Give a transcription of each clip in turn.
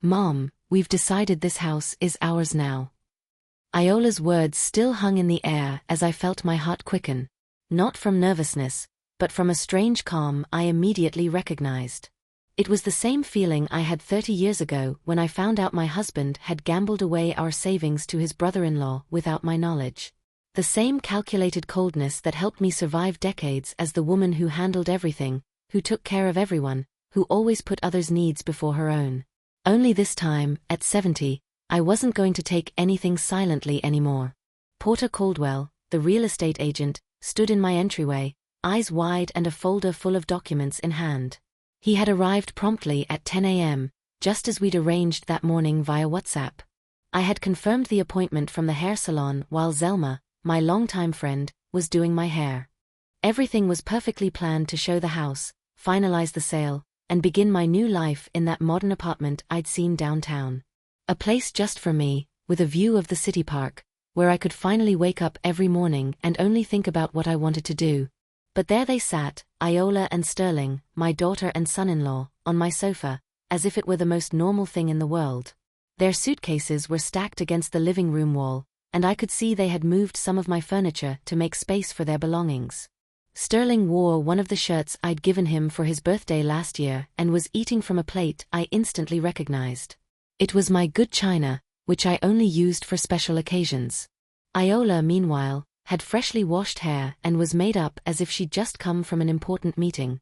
"Mom, we've decided this house is ours now." Iola's words still hung in the air as I felt my heart quicken. Not from nervousness, but from a strange calm I immediately recognized. It was the same feeling I had 30 years ago when I found out my husband had gambled away our savings to his brother-in-law without my knowledge. The same calculated coldness that helped me survive decades as the woman who handled everything, who took care of everyone, who always put others' needs before her own. Only this time, at 70, I wasn't going to take anything silently anymore. Porter Caldwell, the real estate agent, stood in my entryway, eyes wide and a folder full of documents in hand. He had arrived promptly at 10 a.m., just as we'd arranged that morning via WhatsApp. I had confirmed the appointment from the hair salon while Zelma, my longtime friend, was doing my hair. Everything was perfectly planned to show the house, finalize the sale, and begin my new life in that modern apartment I'd seen downtown. A place just for me, with a view of the city park, where I could finally wake up every morning and only think about what I wanted to do. But there they sat, Iola and Sterling, my daughter and son-in-law, on my sofa, as if it were the most normal thing in the world. Their suitcases were stacked against the living room wall, and I could see they had moved some of my furniture to make space for their belongings. Sterling wore one of the shirts I'd given him for his birthday last year and was eating from a plate I instantly recognized. It was my good china, which I only used for special occasions. Iola, meanwhile, had freshly washed hair and was made up as if she'd just come from an important meeting.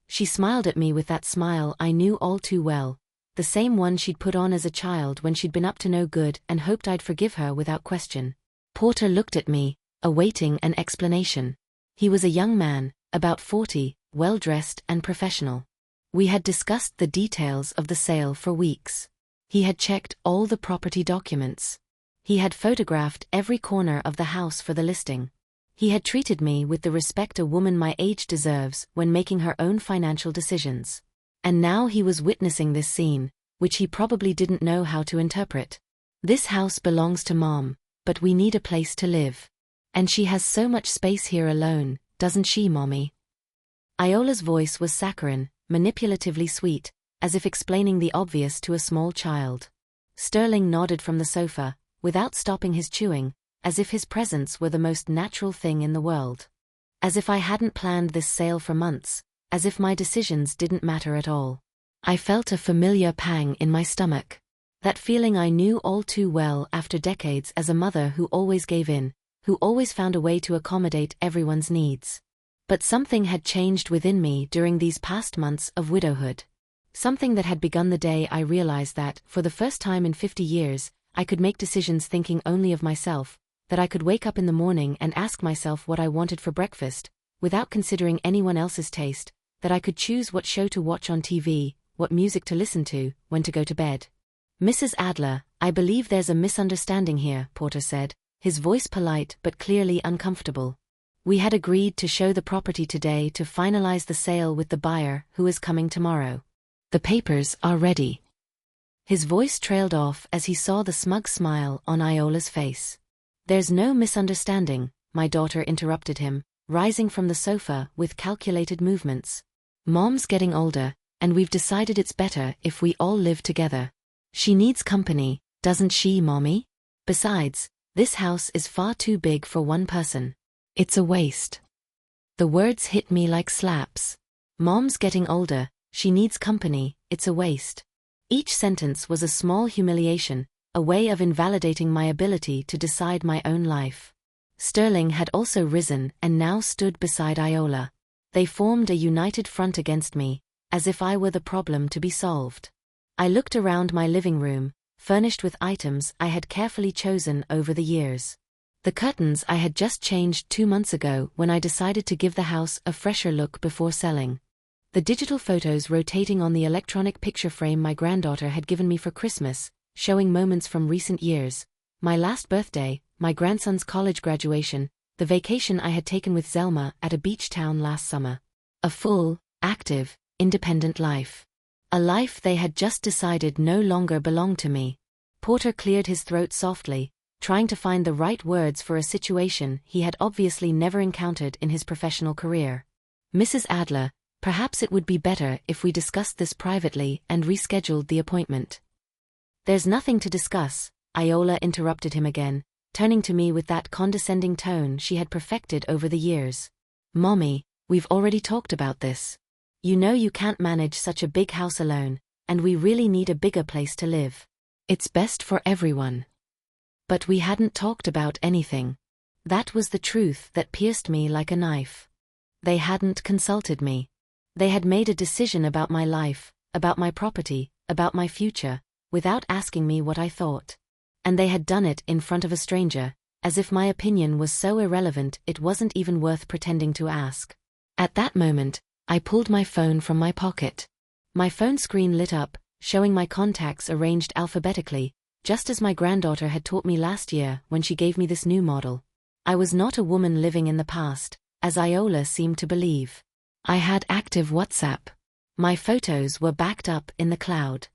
She smiled at me with that smile I knew all too well, the same one she'd put on as a child when she'd been up to no good and hoped I'd forgive her without question. Porter looked at me, awaiting an explanation. He was a young man, about 40, well-dressed and professional. We had discussed the details of the sale for weeks. He had checked all the property documents. He had photographed every corner of the house for the listing. He had treated me with the respect a woman my age deserves when making her own financial decisions. And now he was witnessing this scene, which he probably didn't know how to interpret. "This house belongs to Mom, but we need a place to live. And she has so much space here alone, doesn't she, Mommy?" Iola's voice was saccharine, manipulatively sweet, as if explaining the obvious to a small child. Sterling nodded from the sofa, without stopping his chewing, as if his presence were the most natural thing in the world. As if I hadn't planned this sale for months, as if my decisions didn't matter at all. I felt a familiar pang in my stomach. That feeling I knew all too well after decades as a mother who always gave in, who always found a way to accommodate everyone's needs. But something had changed within me during these past months of widowhood. Something that had begun the day I realized that, for the first time in 50 years, I could make decisions thinking only of myself, that I could wake up in the morning and ask myself what I wanted for breakfast, without considering anyone else's taste, that I could choose what show to watch on TV, what music to listen to, when to go to bed. "Mrs. Adler, I believe there's a misunderstanding here," Porter said, his voice polite but clearly uncomfortable. "We had agreed to show the property today to finalize the sale with the buyer who is coming tomorrow. The papers are ready." His voice trailed off as he saw the smug smile on Iola's face. "There's no misunderstanding," my daughter interrupted him, rising from the sofa with calculated movements. "Mom's getting older, and we've decided it's better if we all live together. She needs company, doesn't she, Mommy? Besides, this house is far too big for one person. It's a waste." The words hit me like slaps. Mom's getting older, she needs company, it's a waste. Each sentence was a small humiliation, a way of invalidating my ability to decide my own life. Sterling had also risen and now stood beside Iola. They formed a united front against me, as if I were the problem to be solved. I looked around my living room, furnished with items I had carefully chosen over the years. The curtains I had just changed 2 months ago when I decided to give the house a fresher look before selling. The digital photos rotating on the electronic picture frame my granddaughter had given me for Christmas, showing moments from recent years, my last birthday, my grandson's college graduation, the vacation I had taken with Zelma at a beach town last summer. A full, active, independent life. A life they had just decided no longer belonged to me. Porter cleared his throat softly, trying to find the right words for a situation he had obviously never encountered in his professional career. "Mrs. Adler, perhaps it would be better if we discussed this privately and rescheduled the appointment." There's nothing to discuss, Iola interrupted him again, turning to me with that condescending tone she had perfected over the years. Mommy, we've already talked about this. You know you can't manage such a big house alone, and we really need a bigger place to live. It's best for everyone. But we hadn't talked about anything. That was the truth that pierced me like a knife. They hadn't consulted me. They had made a decision about my life, about my property, about my future, without asking me what I thought. And they had done it in front of a stranger, as if my opinion was so irrelevant it wasn't even worth pretending to ask. At that moment, I pulled my phone from my pocket. My phone screen lit up, showing my contacts arranged alphabetically, just as my granddaughter had taught me last year when she gave me this new model. I was not a woman living in the past, as Iola seemed to believe. I had active WhatsApp. My photos were backed up in the cloud.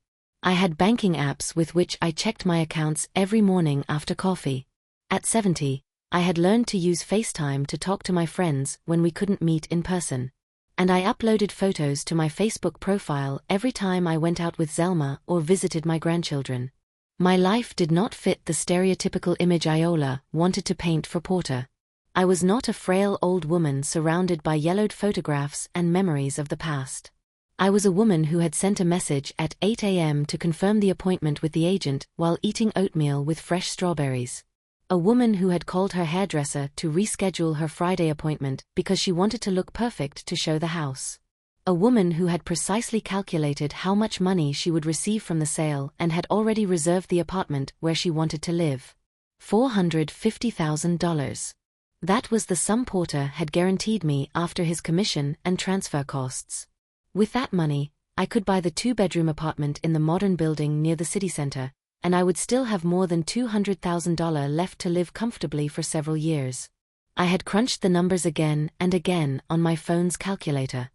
I had banking apps with which I checked my accounts every morning after coffee. At 70, I had learned to use FaceTime to talk to my friends when we couldn't meet in person. And I uploaded photos to my Facebook profile every time I went out with Zelma or visited my grandchildren. My life did not fit the stereotypical image Iola wanted to paint for Porter. I was not a frail old woman surrounded by yellowed photographs and memories of the past. I was a woman who had sent a message at 8 a.m. to confirm the appointment with the agent while eating oatmeal with fresh strawberries. A woman who had called her hairdresser to reschedule her Friday appointment because she wanted to look perfect to show the house. A woman who had precisely calculated how much money she would receive from the sale and had already reserved the apartment where she wanted to live. $450,000. That was the sum Porter had guaranteed me after his commission and transfer costs. With that money, I could buy the two-bedroom apartment in the modern building near the city center, and I would still have more than $200,000 left to live comfortably for several years. I had crunched the numbers again and again on my phone's calculator.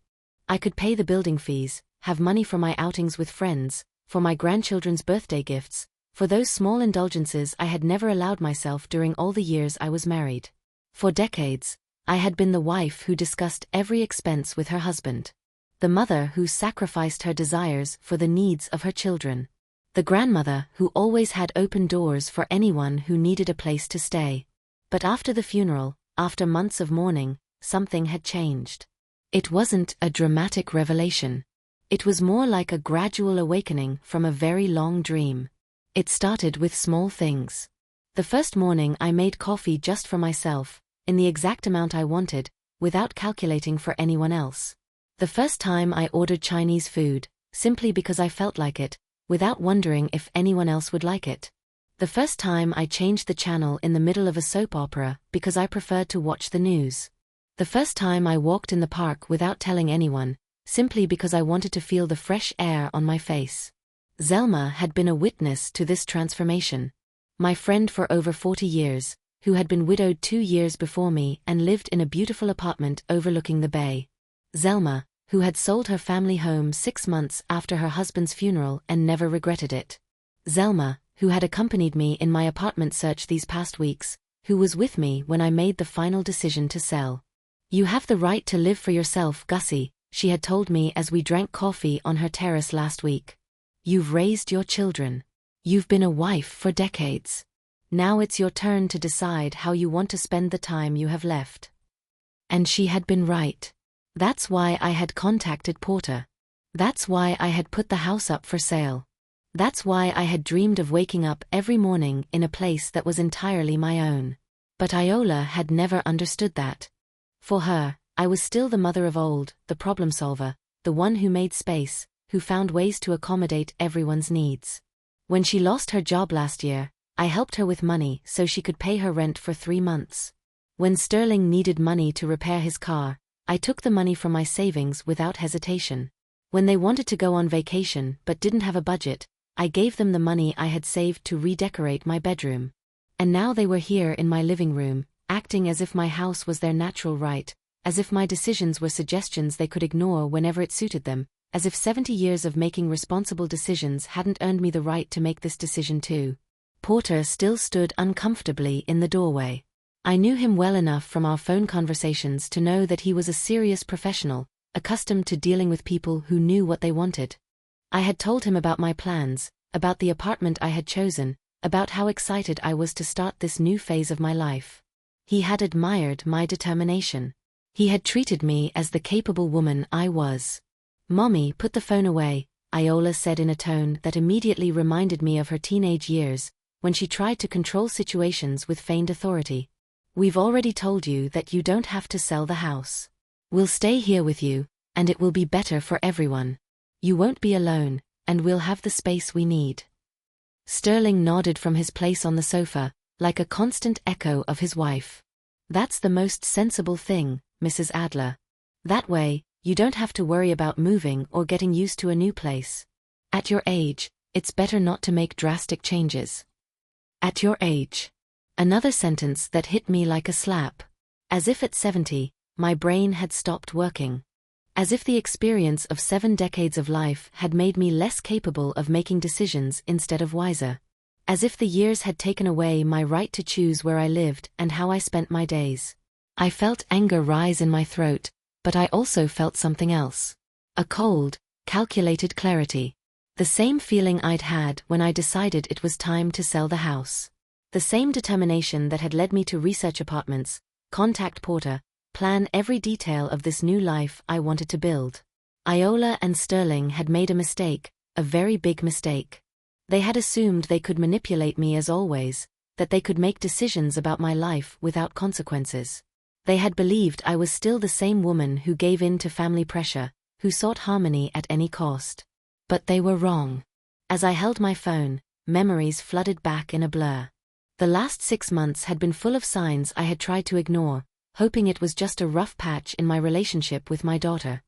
I could pay the building fees, have money for my outings with friends, for my grandchildren's birthday gifts, for those small indulgences I had never allowed myself during all the years I was married. For decades, I had been the wife who discussed every expense with her husband. The mother who sacrificed her desires for the needs of her children. The grandmother who always had open doors for anyone who needed a place to stay. But after the funeral, after months of mourning, something had changed. It wasn't a dramatic revelation. It was more like a gradual awakening from a very long dream. It started with small things. The first morning I made coffee just for myself, in the exact amount I wanted, without calculating for anyone else. The first time I ordered Chinese food, simply because I felt like it, without wondering if anyone else would like it. The first time I changed the channel in the middle of a soap opera because I preferred to watch the news. The first time I walked in the park without telling anyone, simply because I wanted to feel the fresh air on my face. Zelma had been a witness to this transformation. My friend for over 40 years, who had been widowed 2 years before me and lived in a beautiful apartment overlooking the bay. Zelma, who had sold her family home 6 months after her husband's funeral and never regretted it. Zelma, who had accompanied me in my apartment search these past weeks, who was with me when I made the final decision to sell. "You have the right to live for yourself, Gussie," she had told me as we drank coffee on her terrace last week. "You've raised your children. You've been a wife for decades. Now it's your turn to decide how you want to spend the time you have left." And she had been right. That's why I had contacted Porter. That's why I had put the house up for sale. That's why I had dreamed of waking up every morning in a place that was entirely my own. But Iola had never understood that. For her, I was still the mother of old, the problem solver, the one who made space, who found ways to accommodate everyone's needs. When she lost her job last year, I helped her with money so she could pay her rent for 3 months. When Sterling needed money to repair his car, I took the money from my savings without hesitation. When they wanted to go on vacation but didn't have a budget, I gave them the money I had saved to redecorate my bedroom. And now they were here in my living room, acting as if my house was their natural right, as if my decisions were suggestions they could ignore whenever it suited them, as if 70 years of making responsible decisions hadn't earned me the right to make this decision too. Porter still stood uncomfortably in the doorway. I knew him well enough from our phone conversations to know that he was a serious professional, accustomed to dealing with people who knew what they wanted. I had told him about my plans, about the apartment I had chosen, about how excited I was to start this new phase of my life. He had admired my determination. He had treated me as the capable woman I was. "Mommy, put the phone away," Iola said in a tone that immediately reminded me of her teenage years, when she tried to control situations with feigned authority. "We've already told you that you don't have to sell the house. We'll stay here with you, and it will be better for everyone. You won't be alone, and we'll have the space we need." Sterling nodded from his place on the sofa, like a constant echo of his wife. "That's the most sensible thing, Mrs. Adler. That way, you don't have to worry about moving or getting used to a new place. At your age, it's better not to make drastic changes." At your age. Another sentence that hit me like a slap. As if at 70, my brain had stopped working. As if the experience of 7 decades of life had made me less capable of making decisions instead of wiser. As if the years had taken away my right to choose where I lived and how I spent my days. I felt anger rise in my throat, but I also felt something else. A cold, calculated clarity. The same feeling I'd had when I decided it was time to sell the house. The same determination that had led me to research apartments, contact Porter, plan every detail of this new life I wanted to build. Iola and Sterling had made a mistake, a very big mistake. They had assumed they could manipulate me as always, that they could make decisions about my life without consequences. They had believed I was still the same woman who gave in to family pressure, who sought harmony at any cost. But they were wrong. As I held my phone, memories flooded back in a blur. The last 6 months had been full of signs I had tried to ignore, hoping it was just a rough patch in my relationship with my daughter.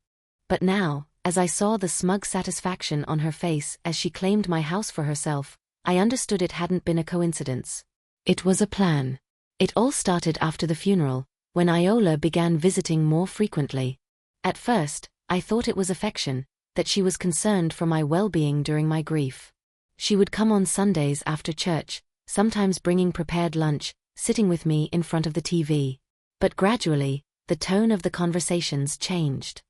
But now, as I saw the smug satisfaction on her face as she claimed my house for herself, I understood it hadn't been a coincidence. It was a plan. It all started after the funeral, when Iola began visiting more frequently. At first, I thought it was affection, that she was concerned for my well-being during my grief. She would come on Sundays after church, sometimes bringing prepared lunch, sitting with me in front of the TV. But gradually, the tone of the conversations changed.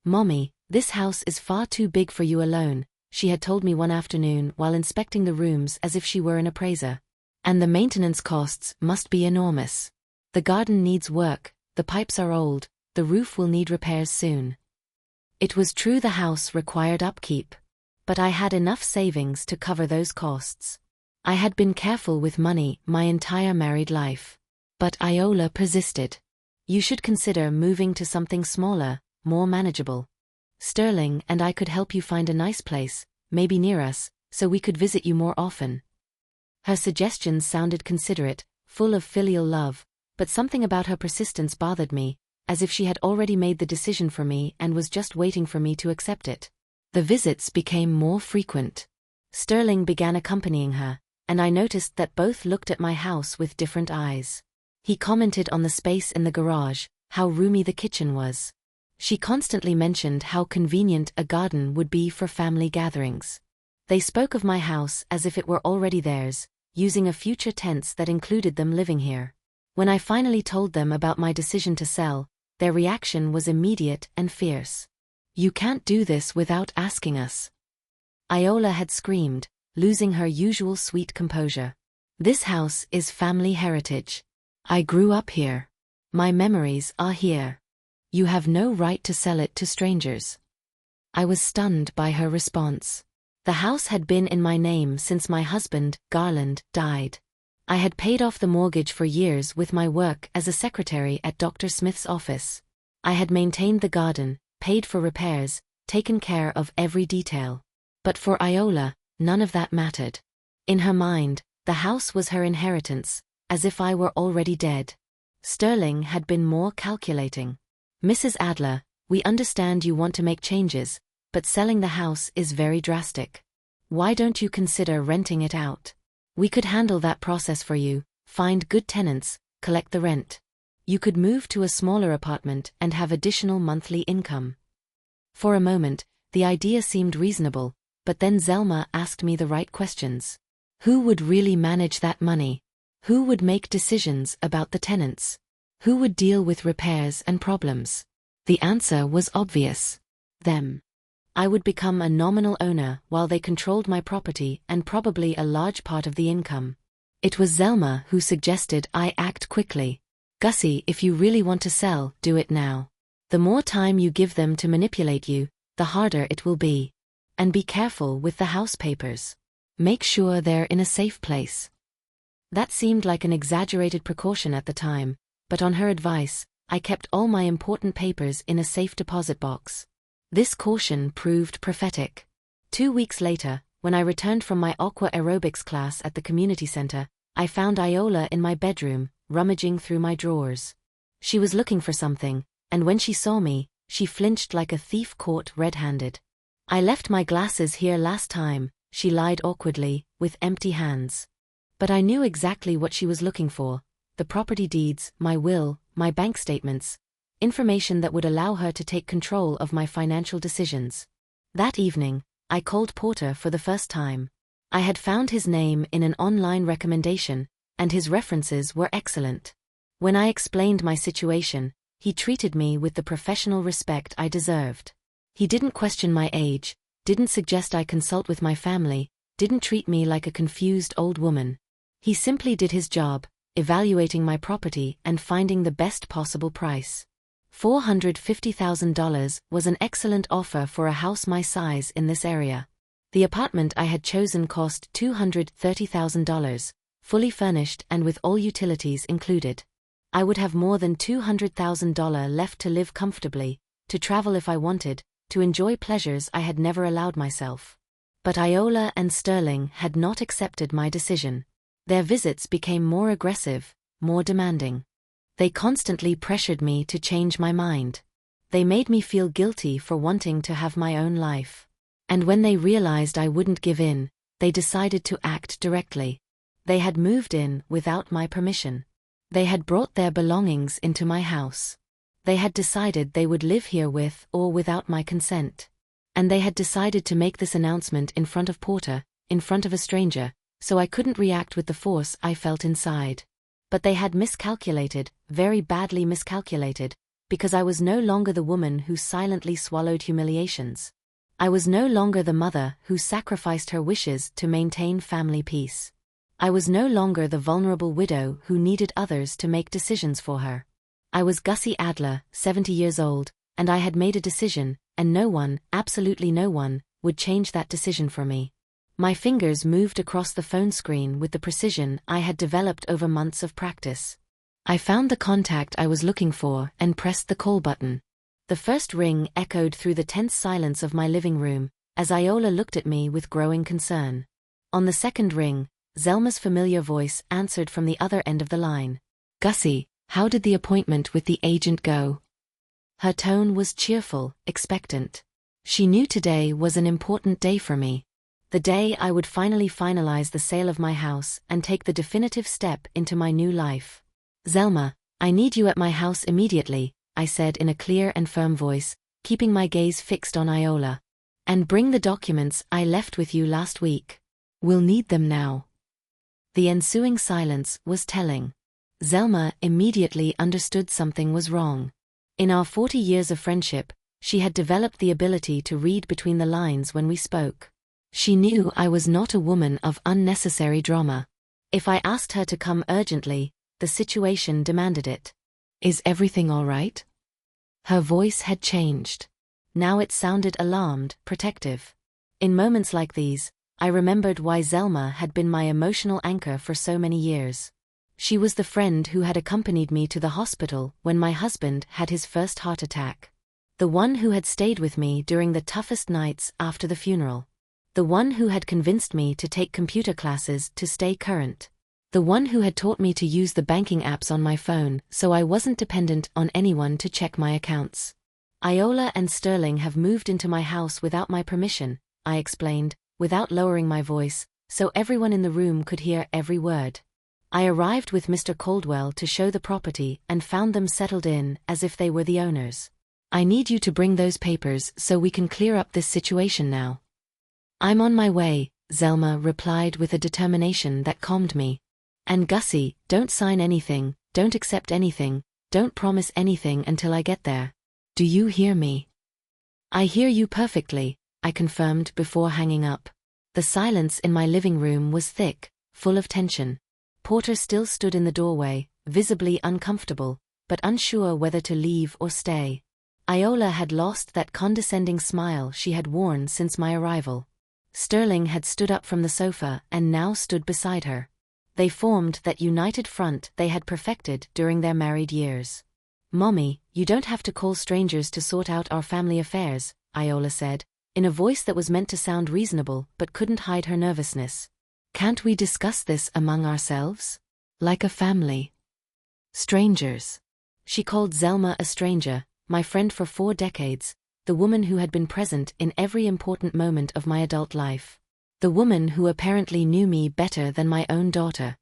"Mommy, this house is far too big for you alone," she had told me one afternoon while inspecting the rooms as if she were an appraiser. "And the maintenance costs must be enormous. The garden needs work, the pipes are old, the roof will need repairs soon." It was true the house required upkeep. But I had enough savings to cover those costs. I had been careful with money my entire married life. But Iola persisted. "You should consider moving to something smaller, more manageable. Sterling and I could help you find a nice place, maybe near us, so we could visit you more often." Her suggestions sounded considerate, full of filial love, but something about her persistence bothered me, as if she had already made the decision for me and was just waiting for me to accept it. The visits became more frequent. Sterling began accompanying her, and I noticed that both looked at my house with different eyes. He commented on the space in the garage, how roomy the kitchen was. She constantly mentioned how convenient a garden would be for family gatherings. They spoke of my house as if it were already theirs, using a future tense that included them living here. When I finally told them about my decision to sell, their reaction was immediate and fierce. "You can't do this without asking us," Iola had screamed, losing her usual sweet composure. "This house is family heritage. I grew up here. My memories are here. You have no right to sell it to strangers." I was stunned by her response. The house had been in my name since my husband, Garland, died. I had paid off the mortgage for years with my work as a secretary at Dr. Smith's office. I had maintained the garden, paid for repairs, taken care of every detail. But for Iola, none of that mattered. In her mind, the house was her inheritance, as if I were already dead. Sterling had been more calculating. "Mrs. Adler, we understand you want to make changes, but selling the house is very drastic. Why don't you consider renting it out? We could handle that process for you, find good tenants, collect the rent. You could move to a smaller apartment and have additional monthly income." For a moment, the idea seemed reasonable, but then Zelma asked me the right questions. Who would really manage that money? Who would make decisions about the tenants? Who would deal with repairs and problems? The answer was obvious. Them. I would become a nominal owner while they controlled my property and probably a large part of the income. It was Zelma who suggested I act quickly. Gussie, if you really want to sell, do it now. The more time you give them to manipulate you, the harder it will be. And be careful with the house papers. Make sure they're in a safe place. That seemed like an exaggerated precaution at the time, but on her advice, I kept all my important papers in a safe deposit box. This caution proved prophetic. 2 weeks later, when I returned from my aqua aerobics class at the community center, I found Iola in my bedroom, rummaging through my drawers. She was looking for something, and when she saw me, she flinched like a thief caught red-handed. I left my glasses here last time, she lied awkwardly, with empty hands. But I knew exactly what she was looking for: the property deeds, my will, my bank statements, information that would allow her to take control of my financial decisions. That evening, I called Porter for the first time. I had found his name in an online recommendation, and his references were excellent. When I explained my situation, he treated me with the professional respect I deserved. He didn't question my age, didn't suggest I consult with my family, didn't treat me like a confused old woman. He simply did his job, evaluating my property and finding the best possible price. $450,000 was an excellent offer for a house my size in this area. The apartment I had chosen cost $230,000, fully furnished and with all utilities included. I would have more than $200,000 left to live comfortably, to travel if I wanted, to enjoy pleasures I had never allowed myself. But Iola and Sterling had not accepted my decision. Their visits became more aggressive, more demanding. They constantly pressured me to change my mind. They made me feel guilty for wanting to have my own life. And when they realized I wouldn't give in, they decided to act directly. They had moved in without my permission. They had brought their belongings into my house. They had decided they would live here with or without my consent. And they had decided to make this announcement in front of Porter, in front of a stranger, so I couldn't react with the force I felt inside. But they had miscalculated, very badly miscalculated, because I was no longer the woman who silently swallowed humiliations. I was no longer the mother who sacrificed her wishes to maintain family peace. I was no longer the vulnerable widow who needed others to make decisions for her. I was Gussie Adler, 70 years old, and I had made a decision, and no one, absolutely no one, would change that decision for me. My fingers moved across the phone screen with the precision I had developed over months of practice. I found the contact I was looking for and pressed the call button. The first ring echoed through the tense silence of my living room, as Iola looked at me with growing concern. On the second ring, Zelma's familiar voice answered from the other end of the line. "Gussie, how did the appointment with the agent go?" Her tone was cheerful, expectant. She knew today was an important day for me. The day I would finally finalize the sale of my house and take the definitive step into my new life. "Zelma, I need you at my house immediately," I said in a clear and firm voice, keeping my gaze fixed on Iola. "And bring the documents I left with you last week. We'll need them now." The ensuing silence was telling. Zelma immediately understood something was wrong. In our 40 years of friendship, she had developed the ability to read between the lines when we spoke. She knew I was not a woman of unnecessary drama. If I asked her to come urgently, the situation demanded it. "Is everything all right?" Her voice had changed. Now it sounded alarmed, protective. In moments like these, I remembered why Zelma had been my emotional anchor for so many years. She was the friend who had accompanied me to the hospital when my husband had his first heart attack. The one who had stayed with me during the toughest nights after the funeral. The one who had convinced me to take computer classes to stay current. The one who had taught me to use the banking apps on my phone so I wasn't dependent on anyone to check my accounts. "Iola and Sterling have moved into my house without my permission," I explained, without lowering my voice, so everyone in the room could hear every word. "I arrived with Mr. Caldwell to show the property and found them settled in as if they were the owners. I need you to bring those papers so we can clear up this situation now." "I'm on my way," Zelma replied with a determination that calmed me. "And Gussie, don't sign anything, don't accept anything, don't promise anything until I get there. Do you hear me?" "I hear you perfectly," I confirmed before hanging up. The silence in my living room was thick, full of tension. Porter still stood in the doorway, visibly uncomfortable, but unsure whether to leave or stay. Iola had lost that condescending smile she had worn since my arrival. Sterling had stood up from the sofa and now stood beside her. They formed that united front they had perfected during their married years. "Mommy, you don't have to call strangers to sort out our family affairs," Iola said, in a voice that was meant to sound reasonable but couldn't hide her nervousness. "Can't we discuss this among ourselves? Like a family? Strangers." She called Zelma a stranger, my friend for 4 decades, the woman who had been present in every important moment of my adult life. The woman who apparently knew me better than my own daughter.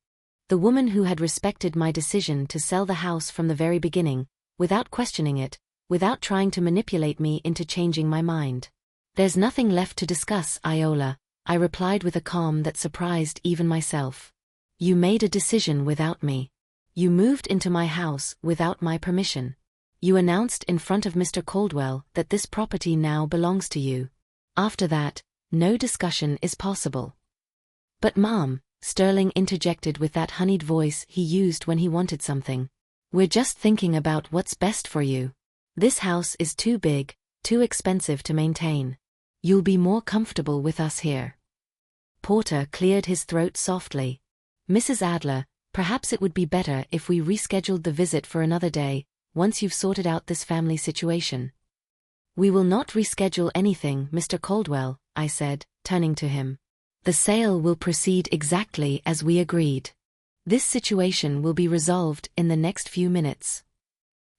The woman who had respected my decision to sell the house from the very beginning, without questioning it, without trying to manipulate me into changing my mind. "There's nothing left to discuss, Iola," I replied with a calm that surprised even myself. "You made a decision without me. You moved into my house without my permission. You announced in front of Mr. Caldwell that this property now belongs to you. After that, no discussion is possible." "But Mom," Sterling interjected with that honeyed voice he used when he wanted something. "We're just thinking about what's best for you. This house is too big, too expensive to maintain. You'll be more comfortable with us here." Porter cleared his throat softly. "Mrs. Adler, perhaps it would be better if we rescheduled the visit for another day, once you've sorted out this family situation." "We will not reschedule anything, Mr. Caldwell," I said, turning to him. "The sale will proceed exactly as we agreed. This situation will be resolved in the next few minutes."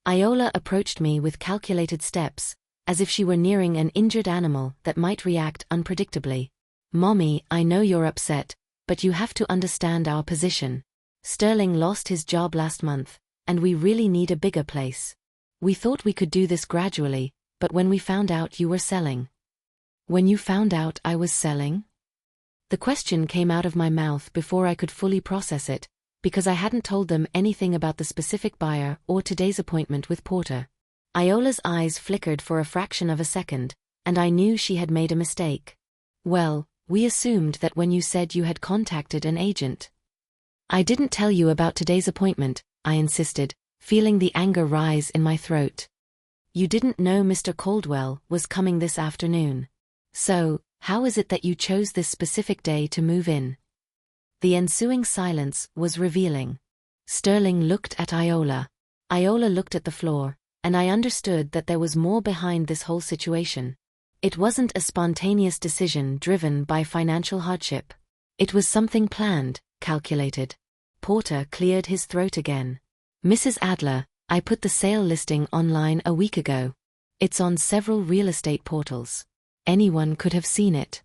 Iola approached me with calculated steps, as if she were nearing an injured animal that might react unpredictably. "Mommy, I know you're upset, but you have to understand our position. Sterling lost his job last month, and we really need a bigger place. We thought we could do this gradually, but when we found out you were selling." "When you found out I was selling?" The question came out of my mouth before I could fully process it, because I hadn't told them anything about the specific buyer or today's appointment with Porter. Iola's eyes flickered for a fraction of a second, and I knew she had made a mistake. "Well, we assumed that when you said you had contacted an agent." "I didn't tell you about today's appointment," I insisted, feeling the anger rise in my throat. "You didn't know Mr. Caldwell was coming this afternoon. So, how is it that you chose this specific day to move in?" The ensuing silence was revealing. Sterling looked at Iola. Iola looked at the floor, and I understood that there was more behind this whole situation. It wasn't a spontaneous decision driven by financial hardship. It was something planned, calculated. Porter cleared his throat again. "Mrs. Adler, I put the sale listing online a week ago. It's on several real estate portals. Anyone could have seen it."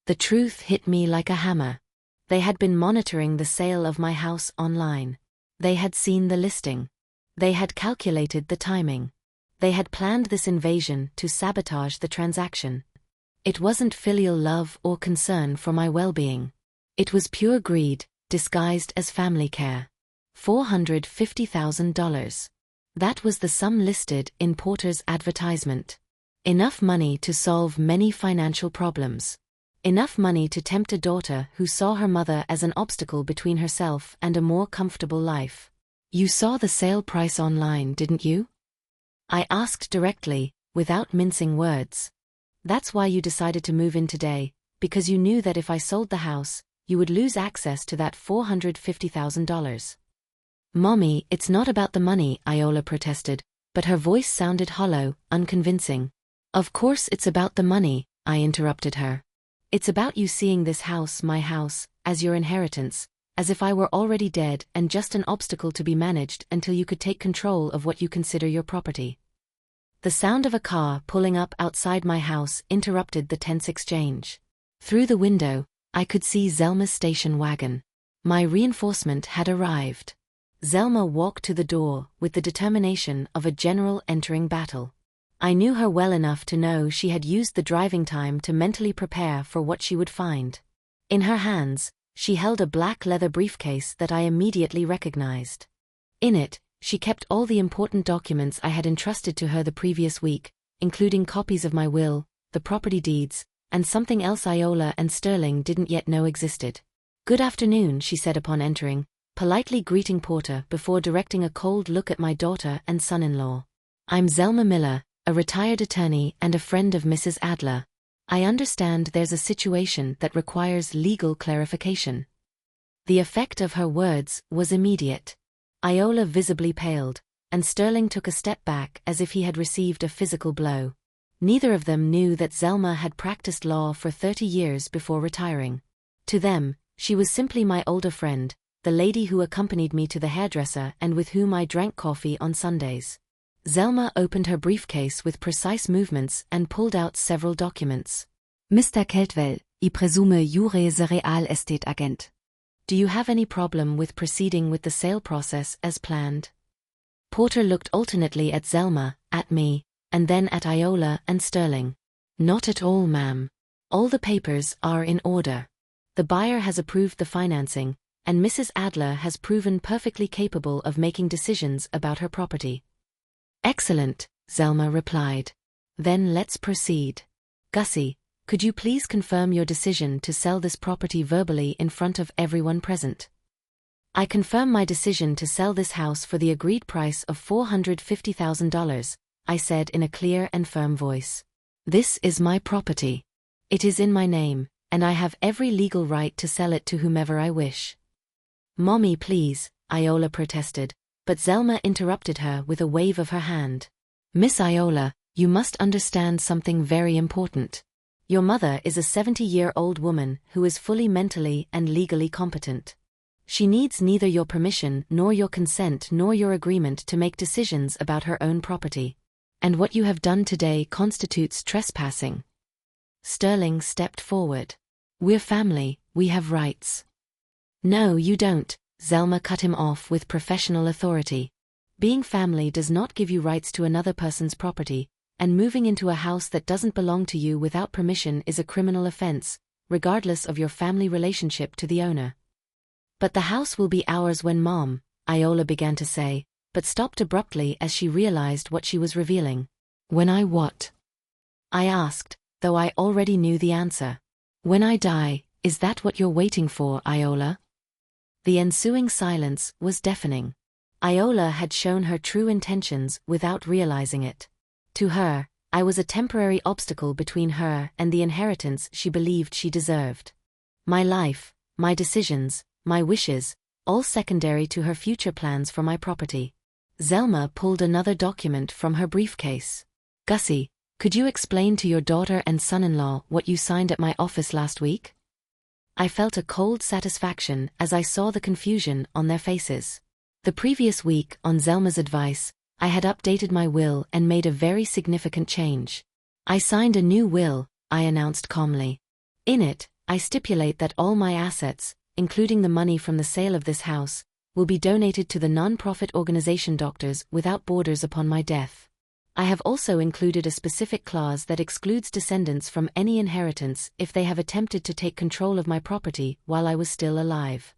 The truth hit me like a hammer. They had been monitoring the sale of my house online. They had seen the listing. They had calculated the timing. They had planned this invasion to sabotage the transaction. It wasn't filial love or concern for my well-being. It was pure greed, disguised as family care. $450,000. That was the sum listed in Porter's advertisement. Enough money to solve many financial problems. Enough money to tempt a daughter who saw her mother as an obstacle between herself and a more comfortable life. "You saw the sale price online, didn't you?" I asked directly, without mincing words. "That's why you decided to move in today, because you knew that if I sold the house, you would lose access to that $450,000. "Mommy, it's not about the money," Iola protested, but her voice sounded hollow, unconvincing. "Of course it's about the money," I interrupted her. "It's about you seeing this house, my house, as your inheritance, as if I were already dead and just an obstacle to be managed until you could take control of what you consider your property." The sound of a car pulling up outside my house interrupted the tense exchange. Through the window, I could see Zelma's station wagon. My reinforcement had arrived. Zelma walked to the door with the determination of a general entering battle. I knew her well enough to know she had used the driving time to mentally prepare for what she would find. In her hands, she held a black leather briefcase that I immediately recognized. In it, she kept all the important documents I had entrusted to her the previous week, including copies of my will, the property deeds, and something else Iola and Sterling didn't yet know existed. "Good afternoon," she said upon entering, politely greeting Porter before directing a cold look at my daughter and son-in-law. "I'm Zelma Miller, a retired attorney and a friend of Mrs. Adler. I understand there's a situation that requires legal clarification." The effect of her words was immediate. Iola visibly paled, and Sterling took a step back as if he had received a physical blow. Neither of them knew that Zelma had practiced law for 30 years before retiring. To them, she was simply my older friend, the lady who accompanied me to the hairdresser and with whom I drank coffee on Sundays. Zelma opened her briefcase with precise movements and pulled out several documents. Mr. Keltwell, I presume jure the real estate agent. Do you have any problem with proceeding with the sale process as planned? Porter looked alternately at Zelma, at me, and then at Iola and Sterling. Not at all, ma'am. All the papers are in order. The buyer has approved the financing, and Mrs. Adler has proven perfectly capable of making decisions about her property. Excellent, Zelma replied. Then let's proceed. Gussie, could you please confirm your decision to sell this property verbally in front of everyone present? I confirm my decision to sell this house for the agreed price of $450,000, I said in a clear and firm voice. This is my property. It is in my name, and I have every legal right to sell it to whomever I wish. Mommy, please, Iola protested, but Zelma interrupted her with a wave of her hand. Miss Iola, you must understand something very important. Your mother is a 70-year-old woman who is fully mentally and legally competent. She needs neither your permission nor your consent nor your agreement to make decisions about her own property. And what you have done today constitutes trespassing. Sterling stepped forward. We're family, we have rights. No, you don't, Zelma cut him off with professional authority. Being family does not give you rights to another person's property, and moving into a house that doesn't belong to you without permission is a criminal offense, regardless of your family relationship to the owner. But the house will be ours when Mom, Iola began to say, but stopped abruptly as she realized what she was revealing. When I what? I asked, though I already knew the answer. When I die, is that what you're waiting for, Iola? The ensuing silence was deafening. Iola had shown her true intentions without realizing it. To her, I was a temporary obstacle between her and the inheritance she believed she deserved. My life, my decisions, my wishes, all secondary to her future plans for my property. Zelma pulled another document from her briefcase. Gussie, could you explain to your daughter and son-in-law what you signed at my office last week? I felt a cold satisfaction as I saw the confusion on their faces. The previous week, on Zelma's advice, I had updated my will and made a very significant change. I signed a new will, I announced calmly. In it, I stipulate that all my assets, including the money from the sale of this house, will be donated to the non-profit organization Doctors Without Borders upon my death. I have also included a specific clause that excludes descendants from any inheritance if they have attempted to take control of my property while I was still alive.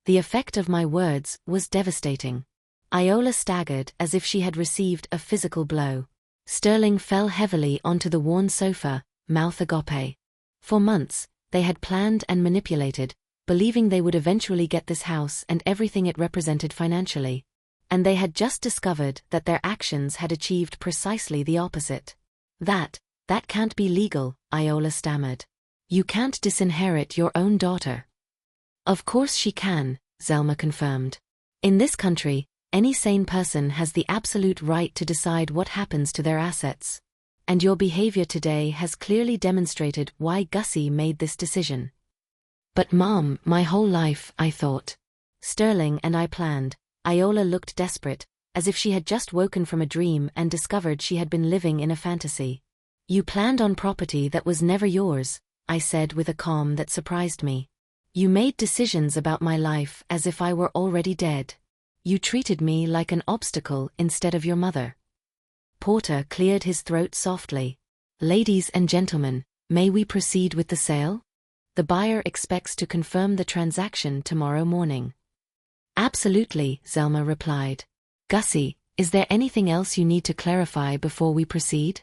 The effect of my words was devastating. Iola staggered as if she had received a physical blow. Sterling fell heavily onto the worn sofa, mouth agape. For months, they had planned and manipulated, believing they would eventually get this house and everything it represented financially. And they had just discovered that their actions had achieved precisely the opposite. That can't be legal, Iola stammered. You can't disinherit your own daughter. Of course she can, Zelma confirmed. In this country, any sane person has the absolute right to decide what happens to their assets. And your behavior today has clearly demonstrated why Gussie made this decision. But Mom, my whole life, I thought. Sterling and I planned. Iola looked desperate, as if she had just woken from a dream and discovered she had been living in a fantasy. You planned on property that was never yours, I said with a calm that surprised me. You made decisions about my life as if I were already dead. You treated me like an obstacle instead of your mother. Porter cleared his throat softly. Ladies and gentlemen, may we proceed with the sale? The buyer expects to confirm the transaction tomorrow morning. Absolutely, Zelma replied. Gussie, is there anything else you need to clarify before we proceed?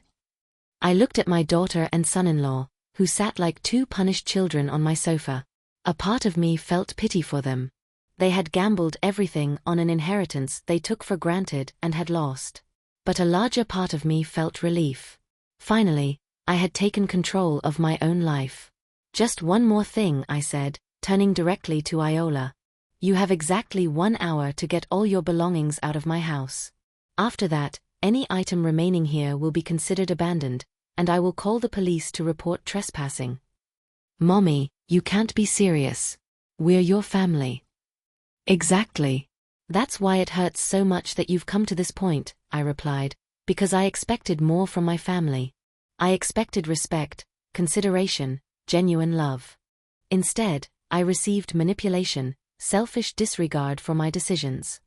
I looked at my daughter and son-in-law, who sat like two punished children on my sofa. A part of me felt pity for them. They had gambled everything on an inheritance they took for granted and had lost. But a larger part of me felt relief. Finally, I had taken control of my own life. Just one more thing, I said, turning directly to Iola. You have exactly 1 hour to get all your belongings out of my house. After that, any item remaining here will be considered abandoned, and I will call the police to report trespassing. Mommy, you can't be serious. We're your family. Exactly. That's why it hurts so much that you've come to this point, I replied, because I expected more from my family. I expected respect, consideration, genuine love. Instead, I received manipulation, selfish disregard for my decisions.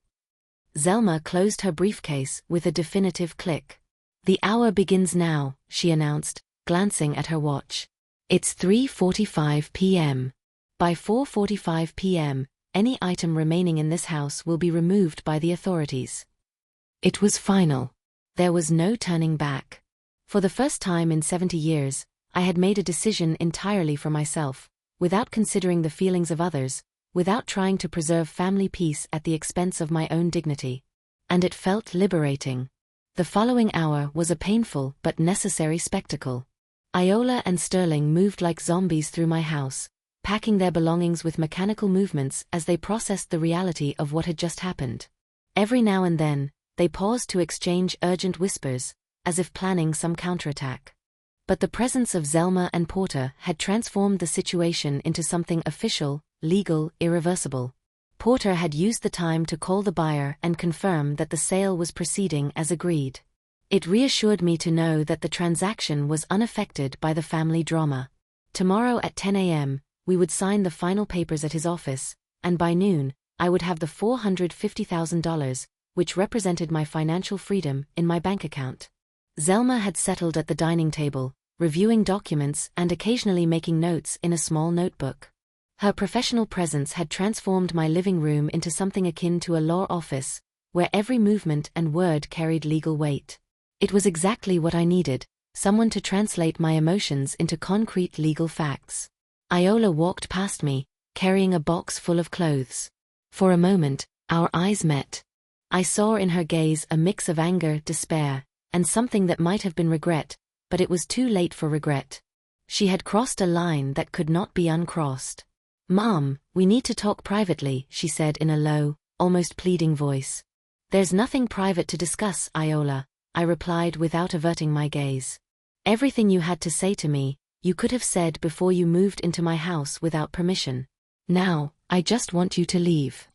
Zelma closed her briefcase with a definitive click. The hour begins now, she announced, glancing at her watch. It's 3:45 p.m. By 4:45 p.m., any item remaining in this house will be removed by the authorities. It was final. There was no turning back. For the first time in 70 years, I had made a decision entirely for myself, without considering the feelings of others, without trying to preserve family peace at the expense of my own dignity. And it felt liberating. The following hour was a painful but necessary spectacle. Iola and Sterling moved like zombies through my house, packing their belongings with mechanical movements as they processed the reality of what had just happened. Every now and then, they paused to exchange urgent whispers, as if planning some counterattack. But the presence of Zelma and Porter had transformed the situation into something official, legal, irreversible. Porter had used the time to call the buyer and confirm that the sale was proceeding as agreed. It reassured me to know that the transaction was unaffected by the family drama. Tomorrow at 10 a.m., we would sign the final papers at his office, and by noon, I would have the $450,000, which represented my financial freedom, in my bank account. Zelma had settled at the dining table, reviewing documents and occasionally making notes in a small notebook. Her professional presence had transformed my living room into something akin to a law office, where every movement and word carried legal weight. It was exactly what I needed, someone to translate my emotions into concrete legal facts. Iola walked past me, carrying a box full of clothes. For a moment, our eyes met. I saw in her gaze a mix of anger, despair, and something that might have been regret, but it was too late for regret. She had crossed a line that could not be uncrossed. "Mom, we need to talk privately," she said in a low, almost pleading voice. "There's nothing private to discuss, Iola," I replied without averting my gaze. "Everything you had to say to me, you could have said before you moved into my house without permission. Now, I just want you to leave."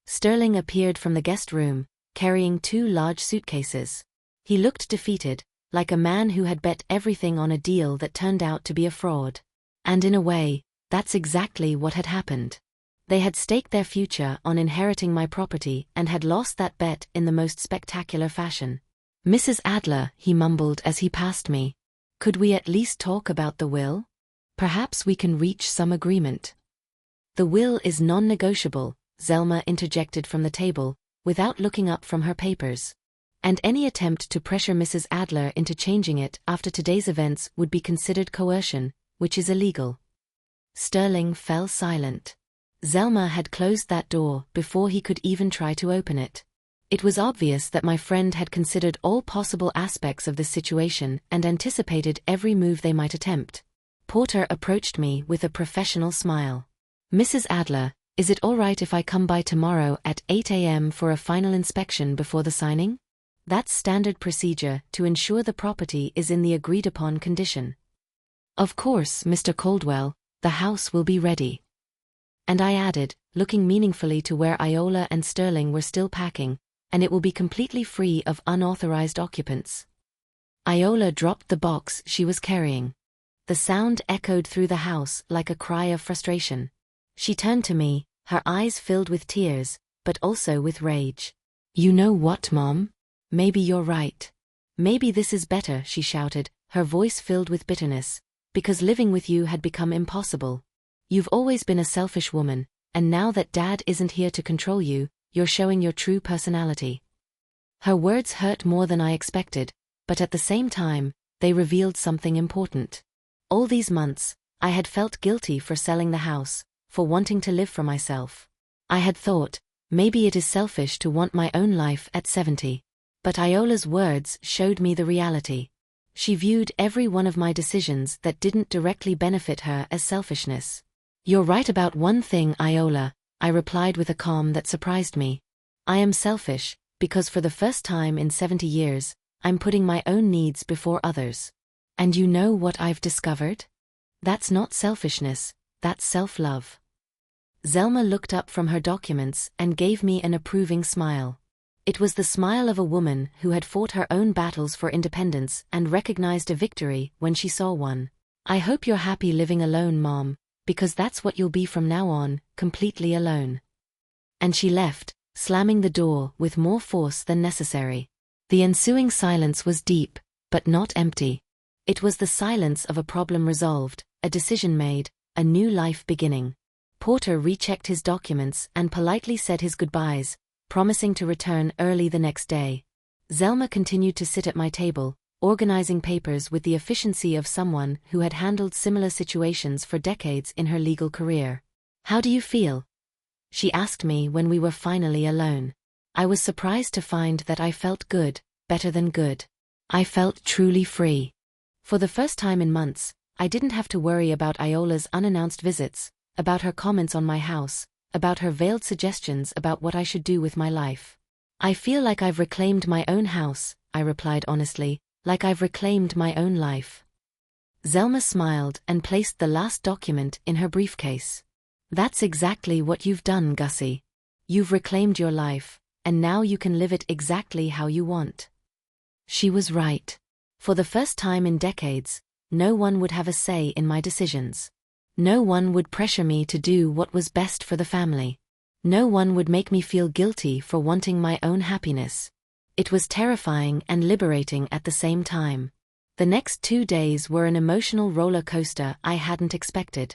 Sterling appeared from the guest room, carrying 2 large suitcases. He looked defeated, like a man who had bet everything on a deal that turned out to be a fraud. And in a way, that's exactly what had happened. They had staked their future on inheriting my property and had lost that bet in the most spectacular fashion. "Mrs. Adler," he mumbled as he passed me, "could we at least talk about the will? Perhaps we can reach some agreement." "The will is non-negotiable," Zelma interjected from the table, without looking up from her papers. "And any attempt to pressure Mrs. Adler into changing it after today's events would be considered coercion, which is illegal." Sterling fell silent. Zelma had closed that door before he could even try to open it. It was obvious that my friend had considered all possible aspects of this situation and anticipated every move they might attempt. Porter approached me with a professional smile. "Mrs. Adler, is it all right if I come by tomorrow at 8 a.m. for a final inspection before the signing? That's standard procedure to ensure the property is in the agreed-upon condition." "Of course, Mr. Caldwell, the house will be ready." And I added, looking meaningfully to where Iola and Sterling were still packing, "and it will be completely free of unauthorized occupants." Iola dropped the box she was carrying. The sound echoed through the house like a cry of frustration. She turned to me, her eyes filled with tears, but also with rage. "You know what, Mom? Maybe you're right. Maybe this is better," she shouted, her voice filled with bitterness, "because living with you had become impossible. You've always been a selfish woman, and now that Dad isn't here to control you, you're showing your true personality." Her words hurt more than I expected, but at the same time, they revealed something important. All these months, I had felt guilty for selling the house, for wanting to live for myself. I had thought, maybe it is selfish to want my own life at 70. But Iola's words showed me the reality. She viewed every one of my decisions that didn't directly benefit her as selfishness. "You're right about one thing, Iola," I replied with a calm that surprised me. "I am selfish, because for the first time in 70 years, I'm putting my own needs before others. And you know what I've discovered? That's not selfishness, that's self-love." Zelma looked up from her documents and gave me an approving smile. It was the smile of a woman who had fought her own battles for independence and recognized a victory when she saw one. "I hope you're happy living alone, Mom, because that's what you'll be from now on, completely alone." And she left, slamming the door with more force than necessary. The ensuing silence was deep, but not empty. It was the silence of a problem resolved, a decision made, a new life beginning. Porter rechecked his documents and politely said his goodbyes, promising to return early the next day. Zelma continued to sit at my table, organizing papers with the efficiency of someone who had handled similar situations for decades in her legal career. "How do you feel?" she asked me when we were finally alone. I was surprised to find that I felt good, better than good. I felt truly free. For the first time in months, I didn't have to worry about Iola's unannounced visits, about her comments on my house, about her veiled suggestions about what I should do with my life. "I feel like I've reclaimed my own house," I replied honestly, "like I've reclaimed my own life." Zelma smiled and placed the last document in her briefcase. "That's exactly what you've done, Gussie. You've reclaimed your life, and now you can live it exactly how you want." She was right. For the first time in decades, no one would have a say in my decisions. No one would pressure me to do what was best for the family. No one would make me feel guilty for wanting my own happiness. It was terrifying and liberating at the same time. The next 2 days were an emotional roller coaster I hadn't expected.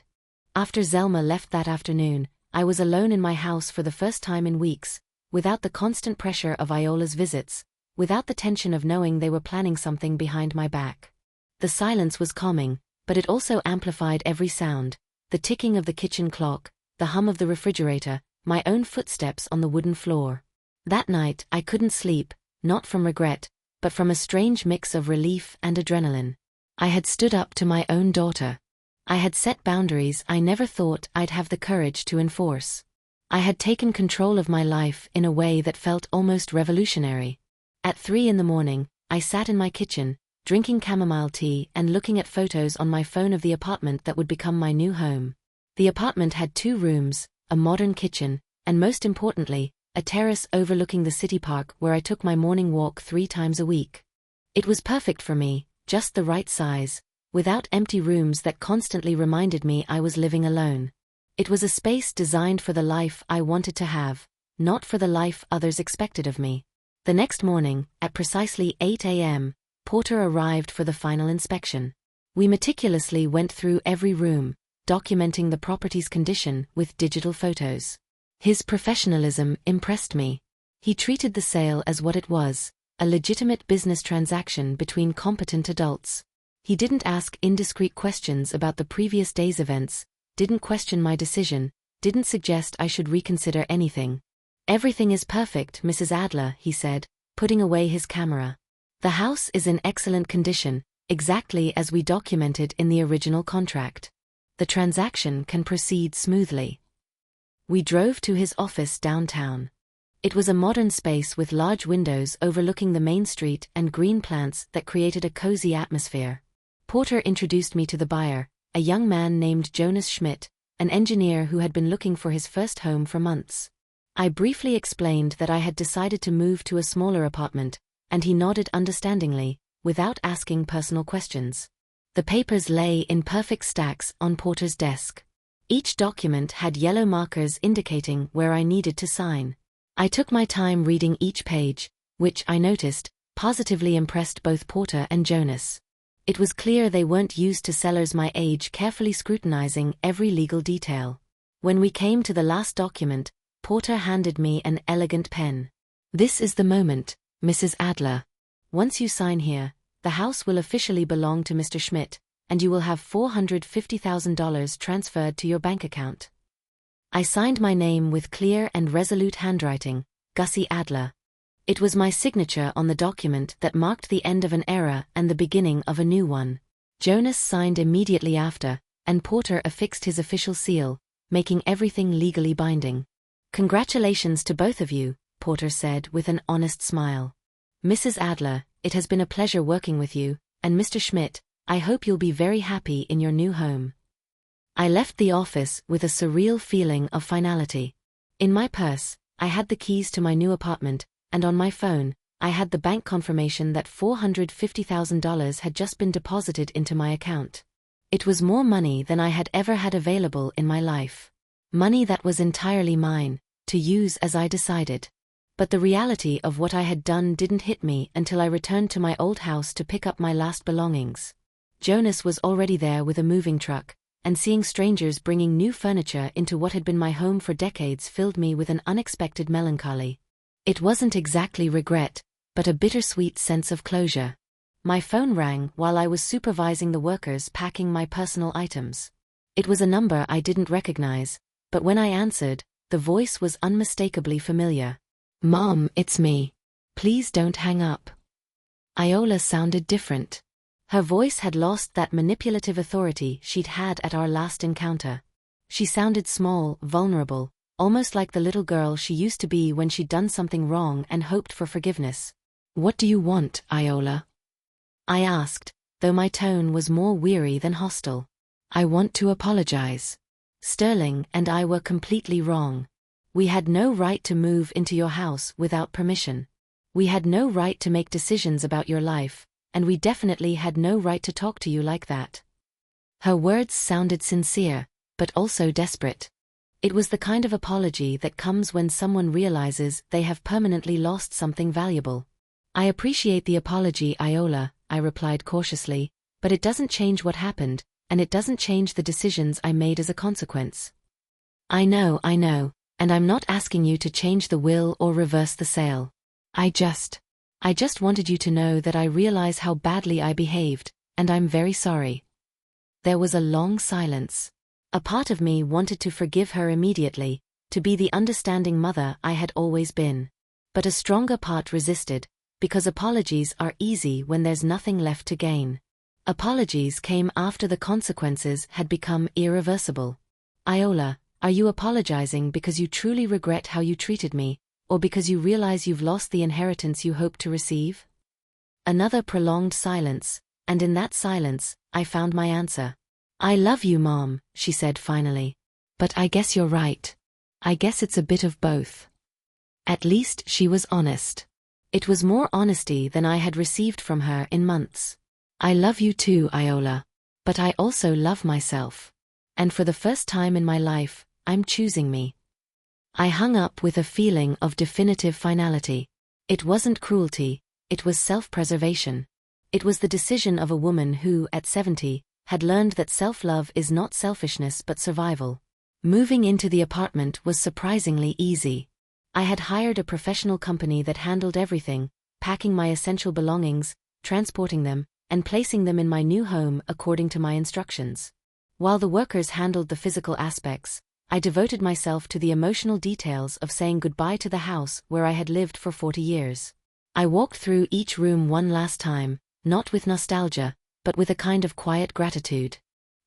After Zelma left that afternoon, I was alone in my house for the first time in weeks, without the constant pressure of Iola's visits, without the tension of knowing they were planning something behind my back. The silence was calming, but it also amplified every sound: the ticking of the kitchen clock, the hum of the refrigerator, my own footsteps on the wooden floor. That night I couldn't sleep, not from regret, but from a strange mix of relief and adrenaline. I had stood up to my own daughter. I had set boundaries I never thought I'd have the courage to enforce. I had taken control of my life in a way that felt almost revolutionary. At 3 in the morning, I sat in my kitchen, drinking chamomile tea and looking at photos on my phone of the apartment that would become my new home. The apartment had 2 rooms, a modern kitchen, and most importantly, a terrace overlooking the city park where I took my morning walk 3 times a week. It was perfect for me, just the right size, without empty rooms that constantly reminded me I was living alone. It was a space designed for the life I wanted to have, not for the life others expected of me. The next morning, at precisely 8 a.m., Porter arrived for the final inspection. We meticulously went through every room, documenting the property's condition with digital photos. His professionalism impressed me. He treated the sale as what it was, a legitimate business transaction between competent adults. He didn't ask indiscreet questions about the previous day's events, didn't question my decision, didn't suggest I should reconsider anything. "Everything is perfect, Mrs. Adler," he said, putting away his camera. "The house is in excellent condition, exactly as we documented in the original contract. The transaction can proceed smoothly." We drove to his office downtown. It was a modern space with large windows overlooking the main street and green plants that created a cozy atmosphere. Porter introduced me to the buyer, a young man named Jonas Schmidt, an engineer who had been looking for his first home for months. I briefly explained that I had decided to move to a smaller apartment, and he nodded understandingly, without asking personal questions. The papers lay in perfect stacks on Porter's desk. Each document had yellow markers indicating where I needed to sign. I took my time reading each page, which, I noticed, positively impressed both Porter and Jonas. It was clear they weren't used to sellers my age carefully scrutinizing every legal detail. When we came to the last document, Porter handed me an elegant pen. "This is the moment, Mrs. Adler. Once you sign here, the house will officially belong to Mr. Schmidt, and you will have $450,000 transferred to your bank account. I signed my name with clear and resolute handwriting, Gussie Adler. It was my signature on the document that marked the end of an era and the beginning of a new one. Jonas signed immediately after, and Porter affixed his official seal, making everything legally binding. "Congratulations to both of you," Porter said with an honest smile. "Mrs. Adler, it has been a pleasure working with you, and Mr. Schmidt, I hope you'll be very happy in your new home." I left the office with a surreal feeling of finality. In my purse, I had the keys to my new apartment, and on my phone, I had the bank confirmation that $450,000 had just been deposited into my account. It was more money than I had ever had available in my life. Money that was entirely mine, to use as I decided. But the reality of what I had done didn't hit me until I returned to my old house to pick up my last belongings. Jonas was already there with a moving truck, and seeing strangers bringing new furniture into what had been my home for decades filled me with an unexpected melancholy. It wasn't exactly regret, but a bittersweet sense of closure. My phone rang while I was supervising the workers packing my personal items. It was a number I didn't recognize, but when I answered, the voice was unmistakably familiar. "Mom, it's me. Please don't hang up." Iola sounded different. Her voice had lost that manipulative authority she'd had at our last encounter. She sounded small, vulnerable, almost like the little girl she used to be when she'd done something wrong and hoped for forgiveness. "What do you want, Iola?" I asked, though my tone was more weary than hostile. "I want to apologize. Sterling and I were completely wrong. We had no right to move into your house without permission. We had no right to make decisions about your life, and we definitely had no right to talk to you like that." Her words sounded sincere, but also desperate. It was the kind of apology that comes when someone realizes they have permanently lost something valuable. "I appreciate the apology, Iola," I replied cautiously, "but it doesn't change what happened, and it doesn't change the decisions I made as a consequence." I know, and I'm not asking you to change the will or reverse the sale. I just wanted you to know that I realize how badly I behaved, and I'm very sorry." There was a long silence. A part of me wanted to forgive her immediately, to be the understanding mother I had always been. But a stronger part resisted, because apologies are easy when there's nothing left to gain. Apologies came after the consequences had become irreversible. "Iola, are you apologizing because you truly regret how you treated me, or because you realize you've lost the inheritance you hoped to receive?" Another prolonged silence, and in that silence, I found my answer. "I love you, Mom," she said finally. "But I guess you're right. I guess it's a bit of both." At least she was honest. It was more honesty than I had received from her in months. "I love you too, Iola. But I also love myself. And for the first time in my life, I'm choosing me." I hung up with a feeling of definitive finality. It wasn't cruelty, it was self-preservation. It was the decision of a woman who, at 70, had learned that self-love is not selfishness but survival. Moving into the apartment was surprisingly easy. I had hired a professional company that handled everything, packing my essential belongings, transporting them, and placing them in my new home according to my instructions. While the workers handled the physical aspects, I devoted myself to the emotional details of saying goodbye to the house where I had lived for 40 years. I walked through each room one last time, not with nostalgia, but with a kind of quiet gratitude.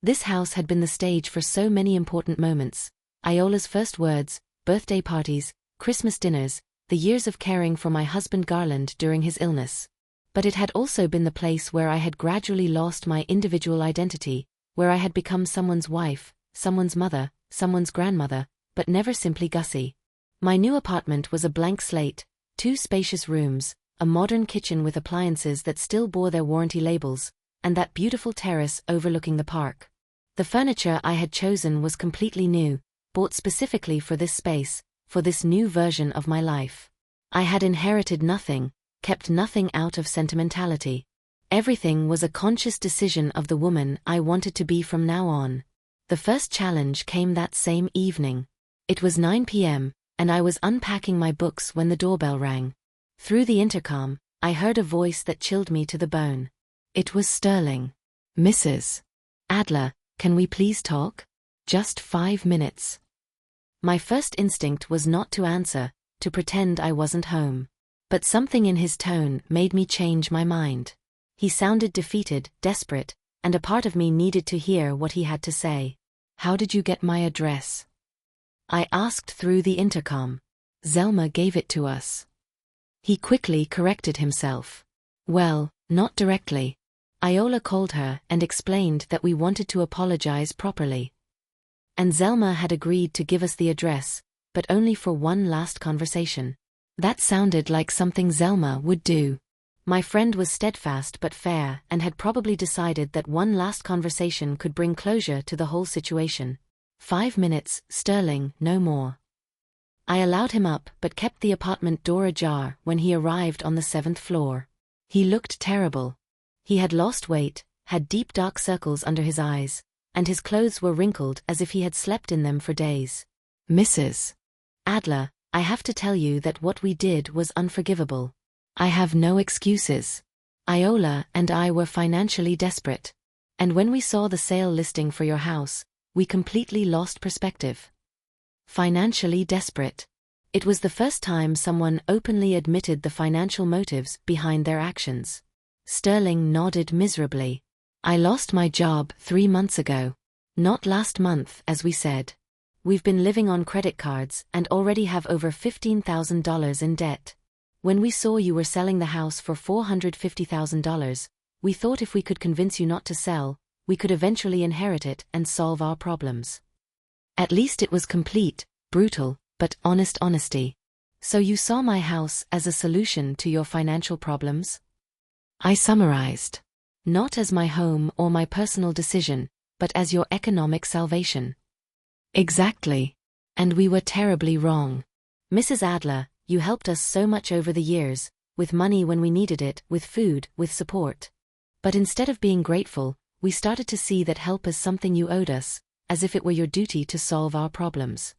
This house had been the stage for so many important moments: Iola's first words, birthday parties, Christmas dinners, the years of caring for my husband Garland during his illness. But it had also been the place where I had gradually lost my individual identity, where I had become someone's wife, someone's mother, someone's grandmother, but never simply Gussie. My new apartment was a blank slate, 2 spacious rooms, a modern kitchen with appliances that still bore their warranty labels, and that beautiful terrace overlooking the park. The furniture I had chosen was completely new, bought specifically for this space, for this new version of my life. I had inherited nothing, kept nothing out of sentimentality. Everything was a conscious decision of the woman I wanted to be from now on. The first challenge came that same evening. It was 9 p.m., and I was unpacking my books when the doorbell rang. Through the intercom, I heard a voice that chilled me to the bone. It was Sterling. Mrs. Adler, can we please talk? Just 5 minutes. My first instinct was not to answer, to pretend I wasn't home. But something in his tone made me change my mind. He sounded defeated, desperate, and a part of me needed to hear what he had to say. How did you get my address? I asked through the intercom. Zelma gave it to us. He quickly corrected himself. Well, not directly. Iola called her and explained that we wanted to apologize properly. And Zelma had agreed to give us the address, but only for one last conversation. That sounded like something Zelma would do. My friend was steadfast but fair and had probably decided that one last conversation could bring closure to the whole situation. 5 minutes, Sterling, no more. I allowed him up but kept the apartment door ajar when he arrived on the 7th floor. He looked terrible. He had lost weight, had deep dark circles under his eyes, and his clothes were wrinkled as if he had slept in them for days. Mrs. Adler, I have to tell you that what we did was unforgivable. I have no excuses. Iola and I were financially desperate. And when we saw the sale listing for your house, we completely lost perspective. Financially desperate. It was the first time someone openly admitted the financial motives behind their actions. Sterling nodded miserably. I lost my job 3 months ago. Not last month, as we said. We've been living on credit cards and already have over $15,000 in debt. When we saw you were selling the house for $450,000, we thought if we could convince you not to sell, we could eventually inherit it and solve our problems. At least it was complete, brutal, but honest honesty. So you saw my house as a solution to your financial problems? I summarized. Not as my home or my personal decision, but as your economic salvation. Exactly. And we were terribly wrong. Mrs. Adler, you helped us so much over the years, with money when we needed it, with food, with support. But instead of being grateful, we started to see that help as something you owed us, as if it were your duty to solve our problems.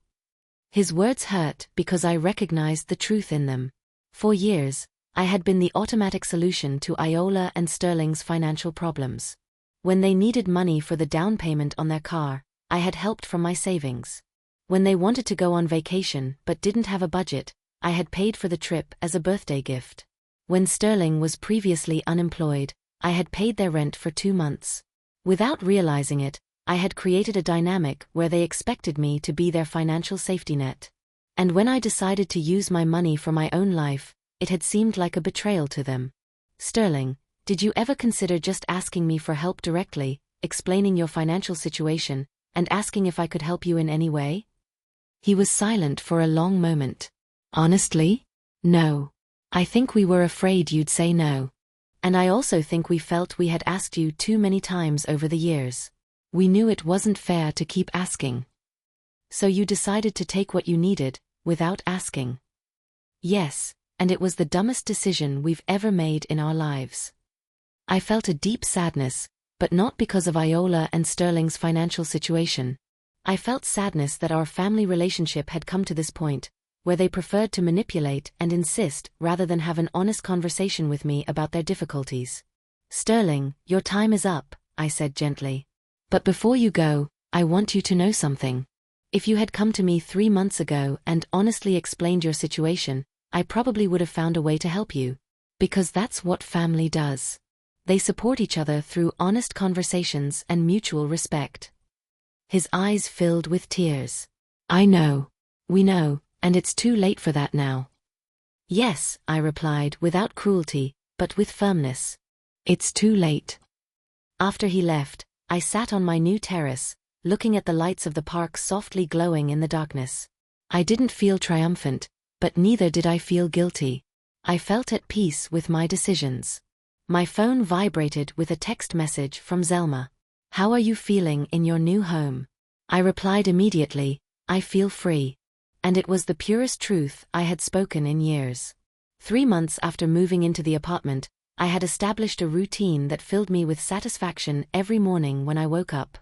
His words hurt because I recognized the truth in them. For years, I had been the automatic solution to Iola and Sterling's financial problems. When they needed money for the down payment on their car, I had helped from my savings. When they wanted to go on vacation but didn't have a budget, I had paid for the trip as a birthday gift. When Sterling was previously unemployed, I had paid their rent for 2 months. Without realizing it, I had created a dynamic where they expected me to be their financial safety net. And when I decided to use my money for my own life, it had seemed like a betrayal to them. Sterling, did you ever consider just asking me for help directly, explaining your financial situation, and asking if I could help you in any way? He was silent for a long moment. Honestly? No. I think we were afraid you'd say no. And I also think we felt we had asked you too many times over the years. We knew it wasn't fair to keep asking. So you decided to take what you needed, without asking. Yes, and it was the dumbest decision we've ever made in our lives. I felt a deep sadness, but not because of Iola and Sterling's financial situation. I felt sadness that our family relationship had come to this point, where they preferred to manipulate and insist rather than have an honest conversation with me about their difficulties. Sterling, your time is up, I said gently. But before you go, I want you to know something. If you had come to me 3 months ago and honestly explained your situation, I probably would have found a way to help you. Because that's what family does. They support each other through honest conversations and mutual respect. His eyes filled with tears. I know. We know, and it's too late for that now. Yes, I replied without cruelty, but with firmness. It's too late. After he left, I sat on my new terrace, looking at the lights of the park softly glowing in the darkness. I didn't feel triumphant, but neither did I feel guilty. I felt at peace with my decisions. My phone vibrated with a text message from Zelma. How are you feeling in your new home? I replied immediately, I feel free. And it was the purest truth I had spoken in years. 3 months after moving into the apartment, I had established a routine that filled me with satisfaction every morning when I woke up.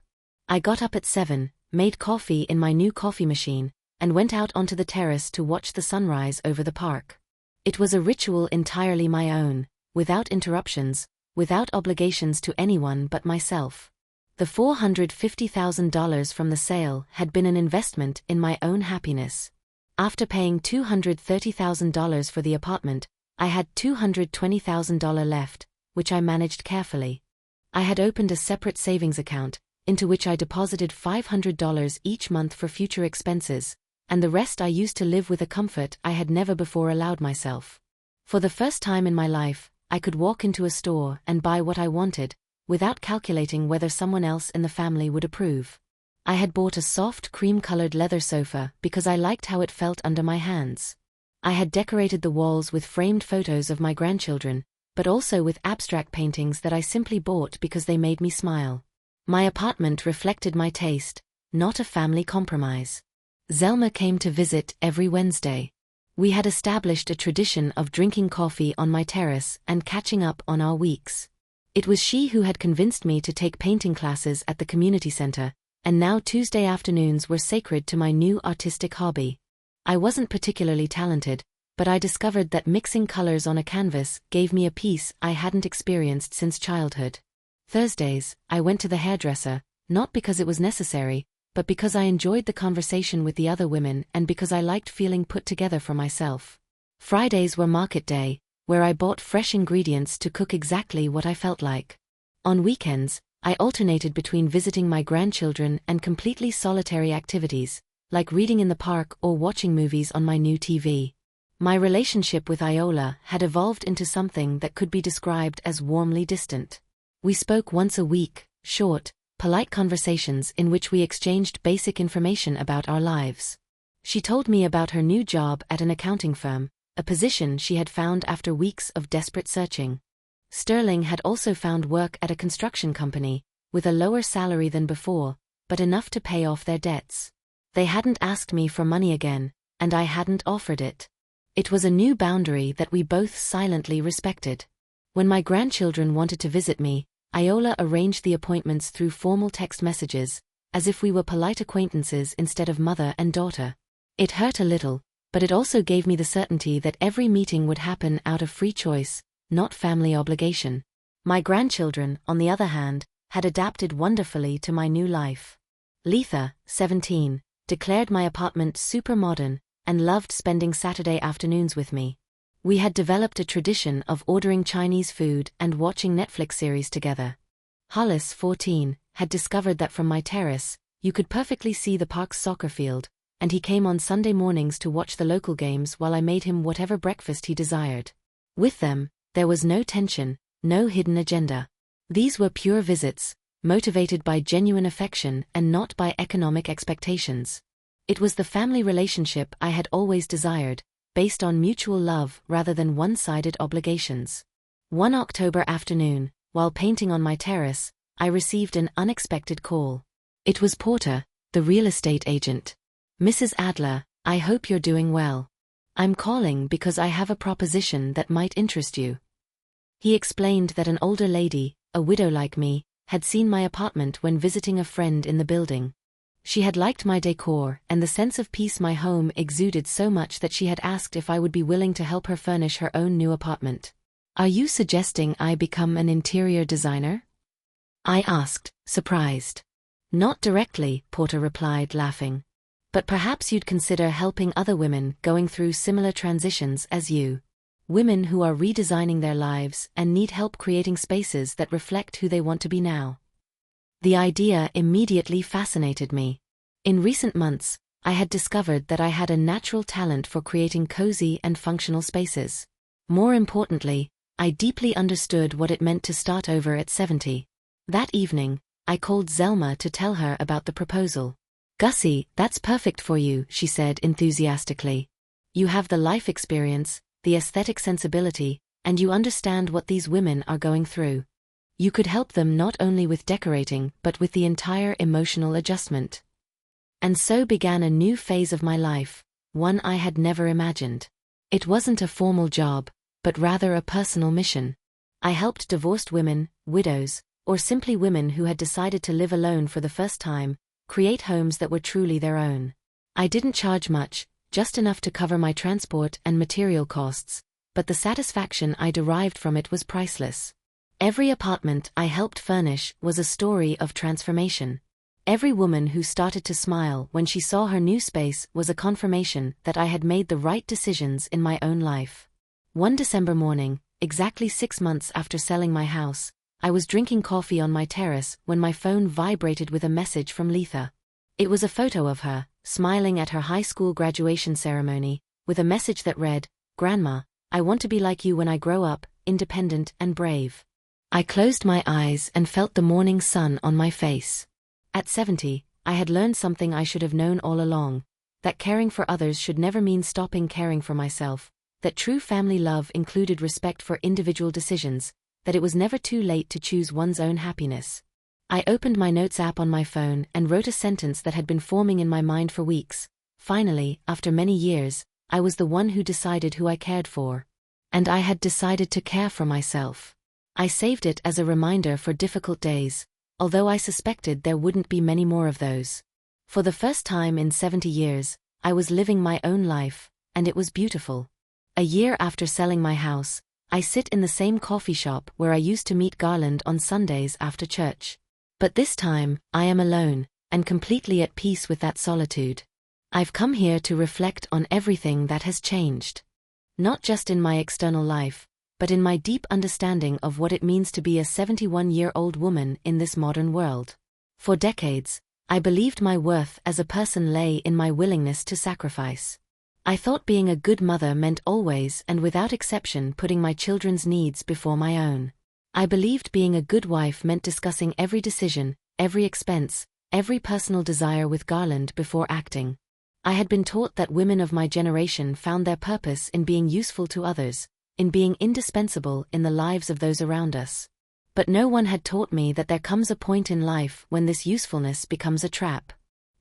I got up at 7, made coffee in my new coffee machine, and went out onto the terrace to watch the sunrise over the park. It was a ritual entirely my own, without interruptions, without obligations to anyone but myself. The $450,000 from the sale had been an investment in my own happiness. After paying $230,000 for the apartment, I had $220,000 left, which I managed carefully. I had opened a separate savings account, into which I deposited $500 each month for future expenses, and the rest I used to live with a comfort I had never before allowed myself. For the first time in my life, I could walk into a store and buy what I wanted, without calculating whether someone else in the family would approve. I had bought a soft cream-colored leather sofa because I liked how it felt under my hands. I had decorated the walls with framed photos of my grandchildren, but also with abstract paintings that I simply bought because they made me smile. My apartment reflected my taste, not a family compromise. Zelma came to visit every Wednesday. We had established a tradition of drinking coffee on my terrace and catching up on our weeks. It was she who had convinced me to take painting classes at the community center, and now Tuesday afternoons were sacred to my new artistic hobby. I wasn't particularly talented, but I discovered that mixing colors on a canvas gave me a peace I hadn't experienced since childhood. Thursdays, I went to the hairdresser, not because it was necessary, but because I enjoyed the conversation with the other women and because I liked feeling put together for myself. Fridays were market day, where I bought fresh ingredients to cook exactly what I felt like. On weekends, I alternated between visiting my grandchildren and completely solitary activities, like reading in the park or watching movies on my new TV. My relationship with Iola had evolved into something that could be described as warmly distant. We spoke once a week, short, polite conversations in which we exchanged basic information about our lives. She told me about her new job at an accounting firm, a position she had found after weeks of desperate searching. Sterling had also found work at a construction company, with a lower salary than before, but enough to pay off their debts. They hadn't asked me for money again, and I hadn't offered it. It was a new boundary that we both silently respected. When my grandchildren wanted to visit me, Iola arranged the appointments through formal text messages, as if we were polite acquaintances instead of mother and daughter. It hurt a little, but it also gave me the certainty that every meeting would happen out of free choice, not family obligation. My grandchildren, on the other hand, had adapted wonderfully to my new life. Letha, 17, declared my apartment super modern, and loved spending Saturday afternoons with me. We had developed a tradition of ordering Chinese food and watching Netflix series together. Hollis, 14, had discovered that from my terrace, you could perfectly see the park's soccer field, and he came on Sunday mornings to watch the local games while I made him whatever breakfast he desired. With them, there was no tension, no hidden agenda. These were pure visits, motivated by genuine affection and not by economic expectations. It was the family relationship I had always desired, based on mutual love rather than one-sided obligations. One October afternoon, while painting on my terrace, I received an unexpected call. It was Porter, the real estate agent. "Mrs. Adler, I hope you're doing well. I'm calling because I have a proposition that might interest you." He explained that an older lady, a widow like me, had seen my apartment when visiting a friend in the building. She had liked my decor and the sense of peace my home exuded so much that she had asked if I would be willing to help her furnish her own new apartment. "Are you suggesting I become an interior designer?" I asked, surprised. "Not directly," Porter replied, laughing. "But perhaps you'd consider helping other women going through similar transitions as you. Women who are redesigning their lives and need help creating spaces that reflect who they want to be now." The idea immediately fascinated me. In recent months, I had discovered that I had a natural talent for creating cozy and functional spaces. More importantly, I deeply understood what it meant to start over at 70. That evening, I called Zelma to tell her about the proposal. "Gussie, that's perfect for you," she said enthusiastically. "You have the life experience, the aesthetic sensibility, and you understand what these women are going through. You could help them not only with decorating but with the entire emotional adjustment." And so began a new phase of my life, one I had never imagined. It wasn't a formal job, but rather a personal mission. I helped divorced women, widows, or simply women who had decided to live alone for the first time, create homes that were truly their own. I didn't charge much, just enough to cover my transport and material costs, but the satisfaction I derived from it was priceless. Every apartment I helped furnish was a story of transformation. Every woman who started to smile when she saw her new space was a confirmation that I had made the right decisions in my own life. One December morning, exactly 6 months after selling my house, I was drinking coffee on my terrace when my phone vibrated with a message from Letha. It was a photo of her, smiling at her high school graduation ceremony, with a message that read, "Grandma, I want to be like you when I grow up, independent and brave." I closed my eyes and felt the morning sun on my face. At 70, I had learned something I should have known all along, that caring for others should never mean stopping caring for myself, that true family love included respect for individual decisions, that it was never too late to choose one's own happiness. I opened my notes app on my phone and wrote a sentence that had been forming in my mind for weeks. Finally, after many years, I was the one who decided who I cared for. And I had decided to care for myself. I saved it as a reminder for difficult days, although I suspected there wouldn't be many more of those. For the first time in 70 years, I was living my own life, and it was beautiful. A year after selling my house, I sit in the same coffee shop where I used to meet Garland on Sundays after church. But this time, I am alone, and completely at peace with that solitude. I've come here to reflect on everything that has changed. Not just in my external life, but in my deep understanding of what it means to be a 71-year-old woman in this modern world. For decades, I believed my worth as a person lay in my willingness to sacrifice. I thought being a good mother meant always and without exception putting my children's needs before my own. I believed being a good wife meant discussing every decision, every expense, every personal desire with Garland before acting. I had been taught that women of my generation found their purpose in being useful to others, in being indispensable in the lives of those around us. But no one had taught me that there comes a point in life when this usefulness becomes a trap.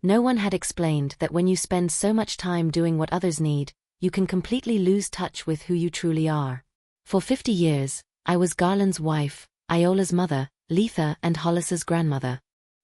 No one had explained that when you spend so much time doing what others need, you can completely lose touch with who you truly are. For 50 years, I was Garland's wife, Iola's mother, Letha and Hollis's grandmother.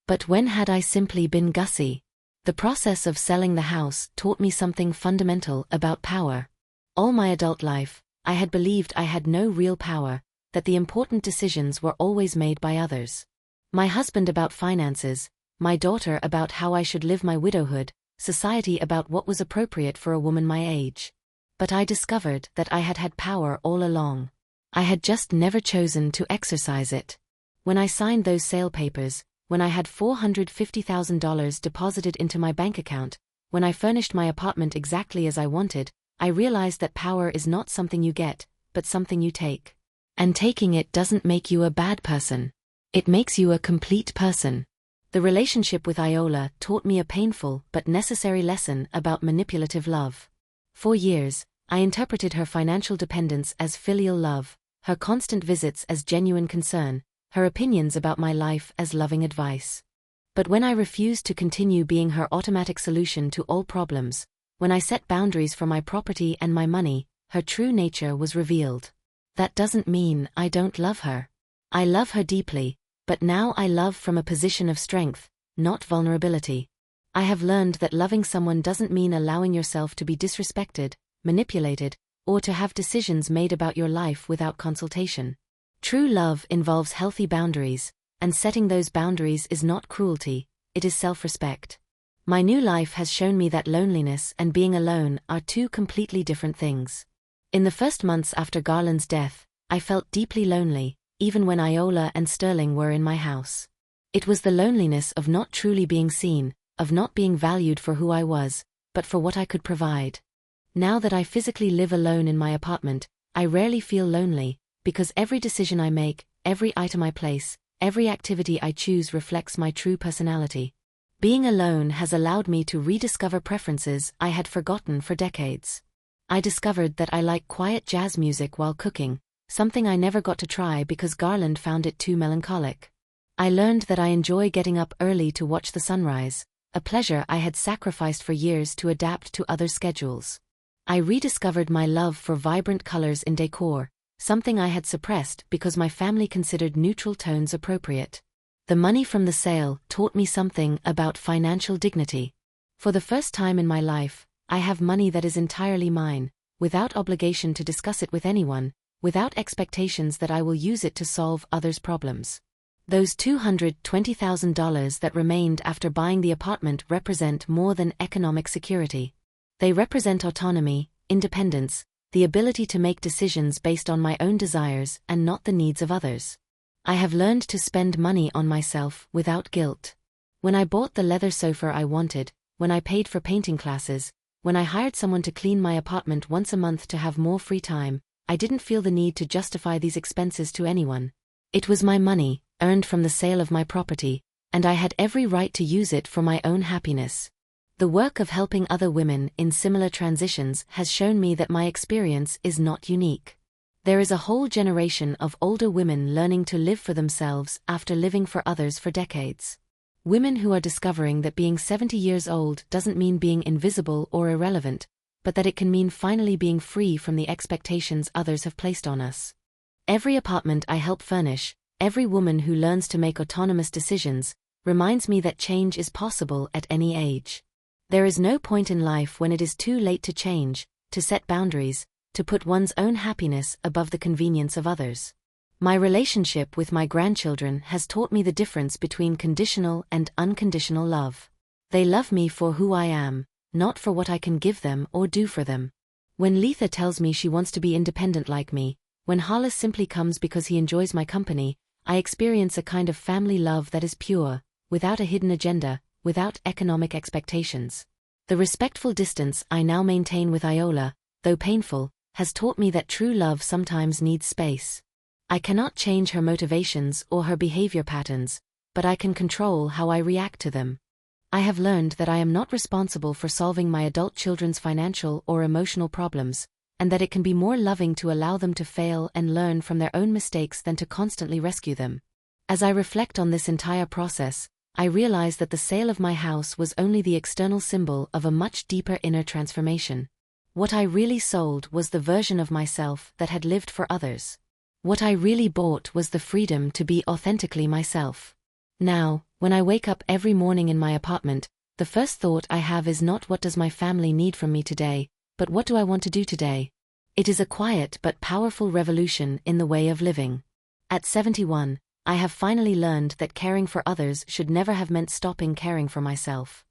But when had I simply been Gussie? The process of selling the house taught me something fundamental about power. All my adult life, I had believed I had no real power, that the important decisions were always made by others. My husband about finances, my daughter about how I should live my widowhood, society about what was appropriate for a woman my age. But I discovered that I had had power all along. I had just never chosen to exercise it. When I signed those sale papers, when I had $450,000 deposited into my bank account, when I furnished my apartment exactly as I wanted, I realized that power is not something you get, but something you take. And taking it doesn't make you a bad person. It makes you a complete person. The relationship with Iola taught me a painful but necessary lesson about manipulative love. For years, I interpreted her financial dependence as filial love, her constant visits as genuine concern, her opinions about my life as loving advice. But when I refused to continue being her automatic solution to all problems, when I set boundaries for my property and my money, her true nature was revealed. That doesn't mean I don't love her. I love her deeply, but now I love from a position of strength, not vulnerability. I have learned that loving someone doesn't mean allowing yourself to be disrespected, manipulated, or to have decisions made about your life without consultation. True love involves healthy boundaries, and setting those boundaries is not cruelty, it is self-respect. My new life has shown me that loneliness and being alone are two completely different things. In the first months after Garland's death, I felt deeply lonely, even when Iola and Sterling were in my house. It was the loneliness of not truly being seen, of not being valued for who I was, but for what I could provide. Now that I physically live alone in my apartment, I rarely feel lonely, because every decision I make, every item I place, every activity I choose reflects my true personality. Being alone has allowed me to rediscover preferences I had forgotten for decades. I discovered that I like quiet jazz music while cooking, something I never got to try because Garland found it too melancholic. I learned that I enjoy getting up early to watch the sunrise, a pleasure I had sacrificed for years to adapt to others' schedules. I rediscovered my love for vibrant colors in decor, something I had suppressed because my family considered neutral tones appropriate. The money from the sale taught me something about financial dignity. For the first time in my life, I have money that is entirely mine, without obligation to discuss it with anyone, without expectations that I will use it to solve others' problems. Those $220,000 that remained after buying the apartment represent more than economic security. They represent autonomy, independence, the ability to make decisions based on my own desires and not the needs of others. I have learned to spend money on myself without guilt. When I bought the leather sofa I wanted, when I paid for painting classes, when I hired someone to clean my apartment once a month to have more free time, I didn't feel the need to justify these expenses to anyone. It was my money, earned from the sale of my property, and I had every right to use it for my own happiness. The work of helping other women in similar transitions has shown me that my experience is not unique. There is a whole generation of older women learning to live for themselves after living for others for decades. Women who are discovering that being 70 years old doesn't mean being invisible or irrelevant, but that it can mean finally being free from the expectations others have placed on us. Every apartment I help furnish, every woman who learns to make autonomous decisions, reminds me that change is possible at any age. There is no point in life when it is too late to change, to set boundaries, to put one's own happiness above the convenience of others. My relationship with my grandchildren has taught me the difference between conditional and unconditional love. They love me for who I am, not for what I can give them or do for them. When Letha tells me she wants to be independent like me, when Hollis simply comes because he enjoys my company, I experience a kind of family love that is pure, without a hidden agenda, without economic expectations. The respectful distance I now maintain with Iola, though painful, has taught me that true love sometimes needs space. I cannot change her motivations or her behavior patterns, but I can control how I react to them. I have learned that I am not responsible for solving my adult children's financial or emotional problems, and that it can be more loving to allow them to fail and learn from their own mistakes than to constantly rescue them. As I reflect on this entire process, I realize that the sale of my house was only the external symbol of a much deeper inner transformation. What I really sold was the version of myself that had lived for others. What I really bought was the freedom to be authentically myself. Now, when I wake up every morning in my apartment, the first thought I have is not what does my family need from me today, but what do I want to do today? It is a quiet but powerful revolution in the way of living. At 71, I have finally learned that caring for others should never have meant stopping caring for myself.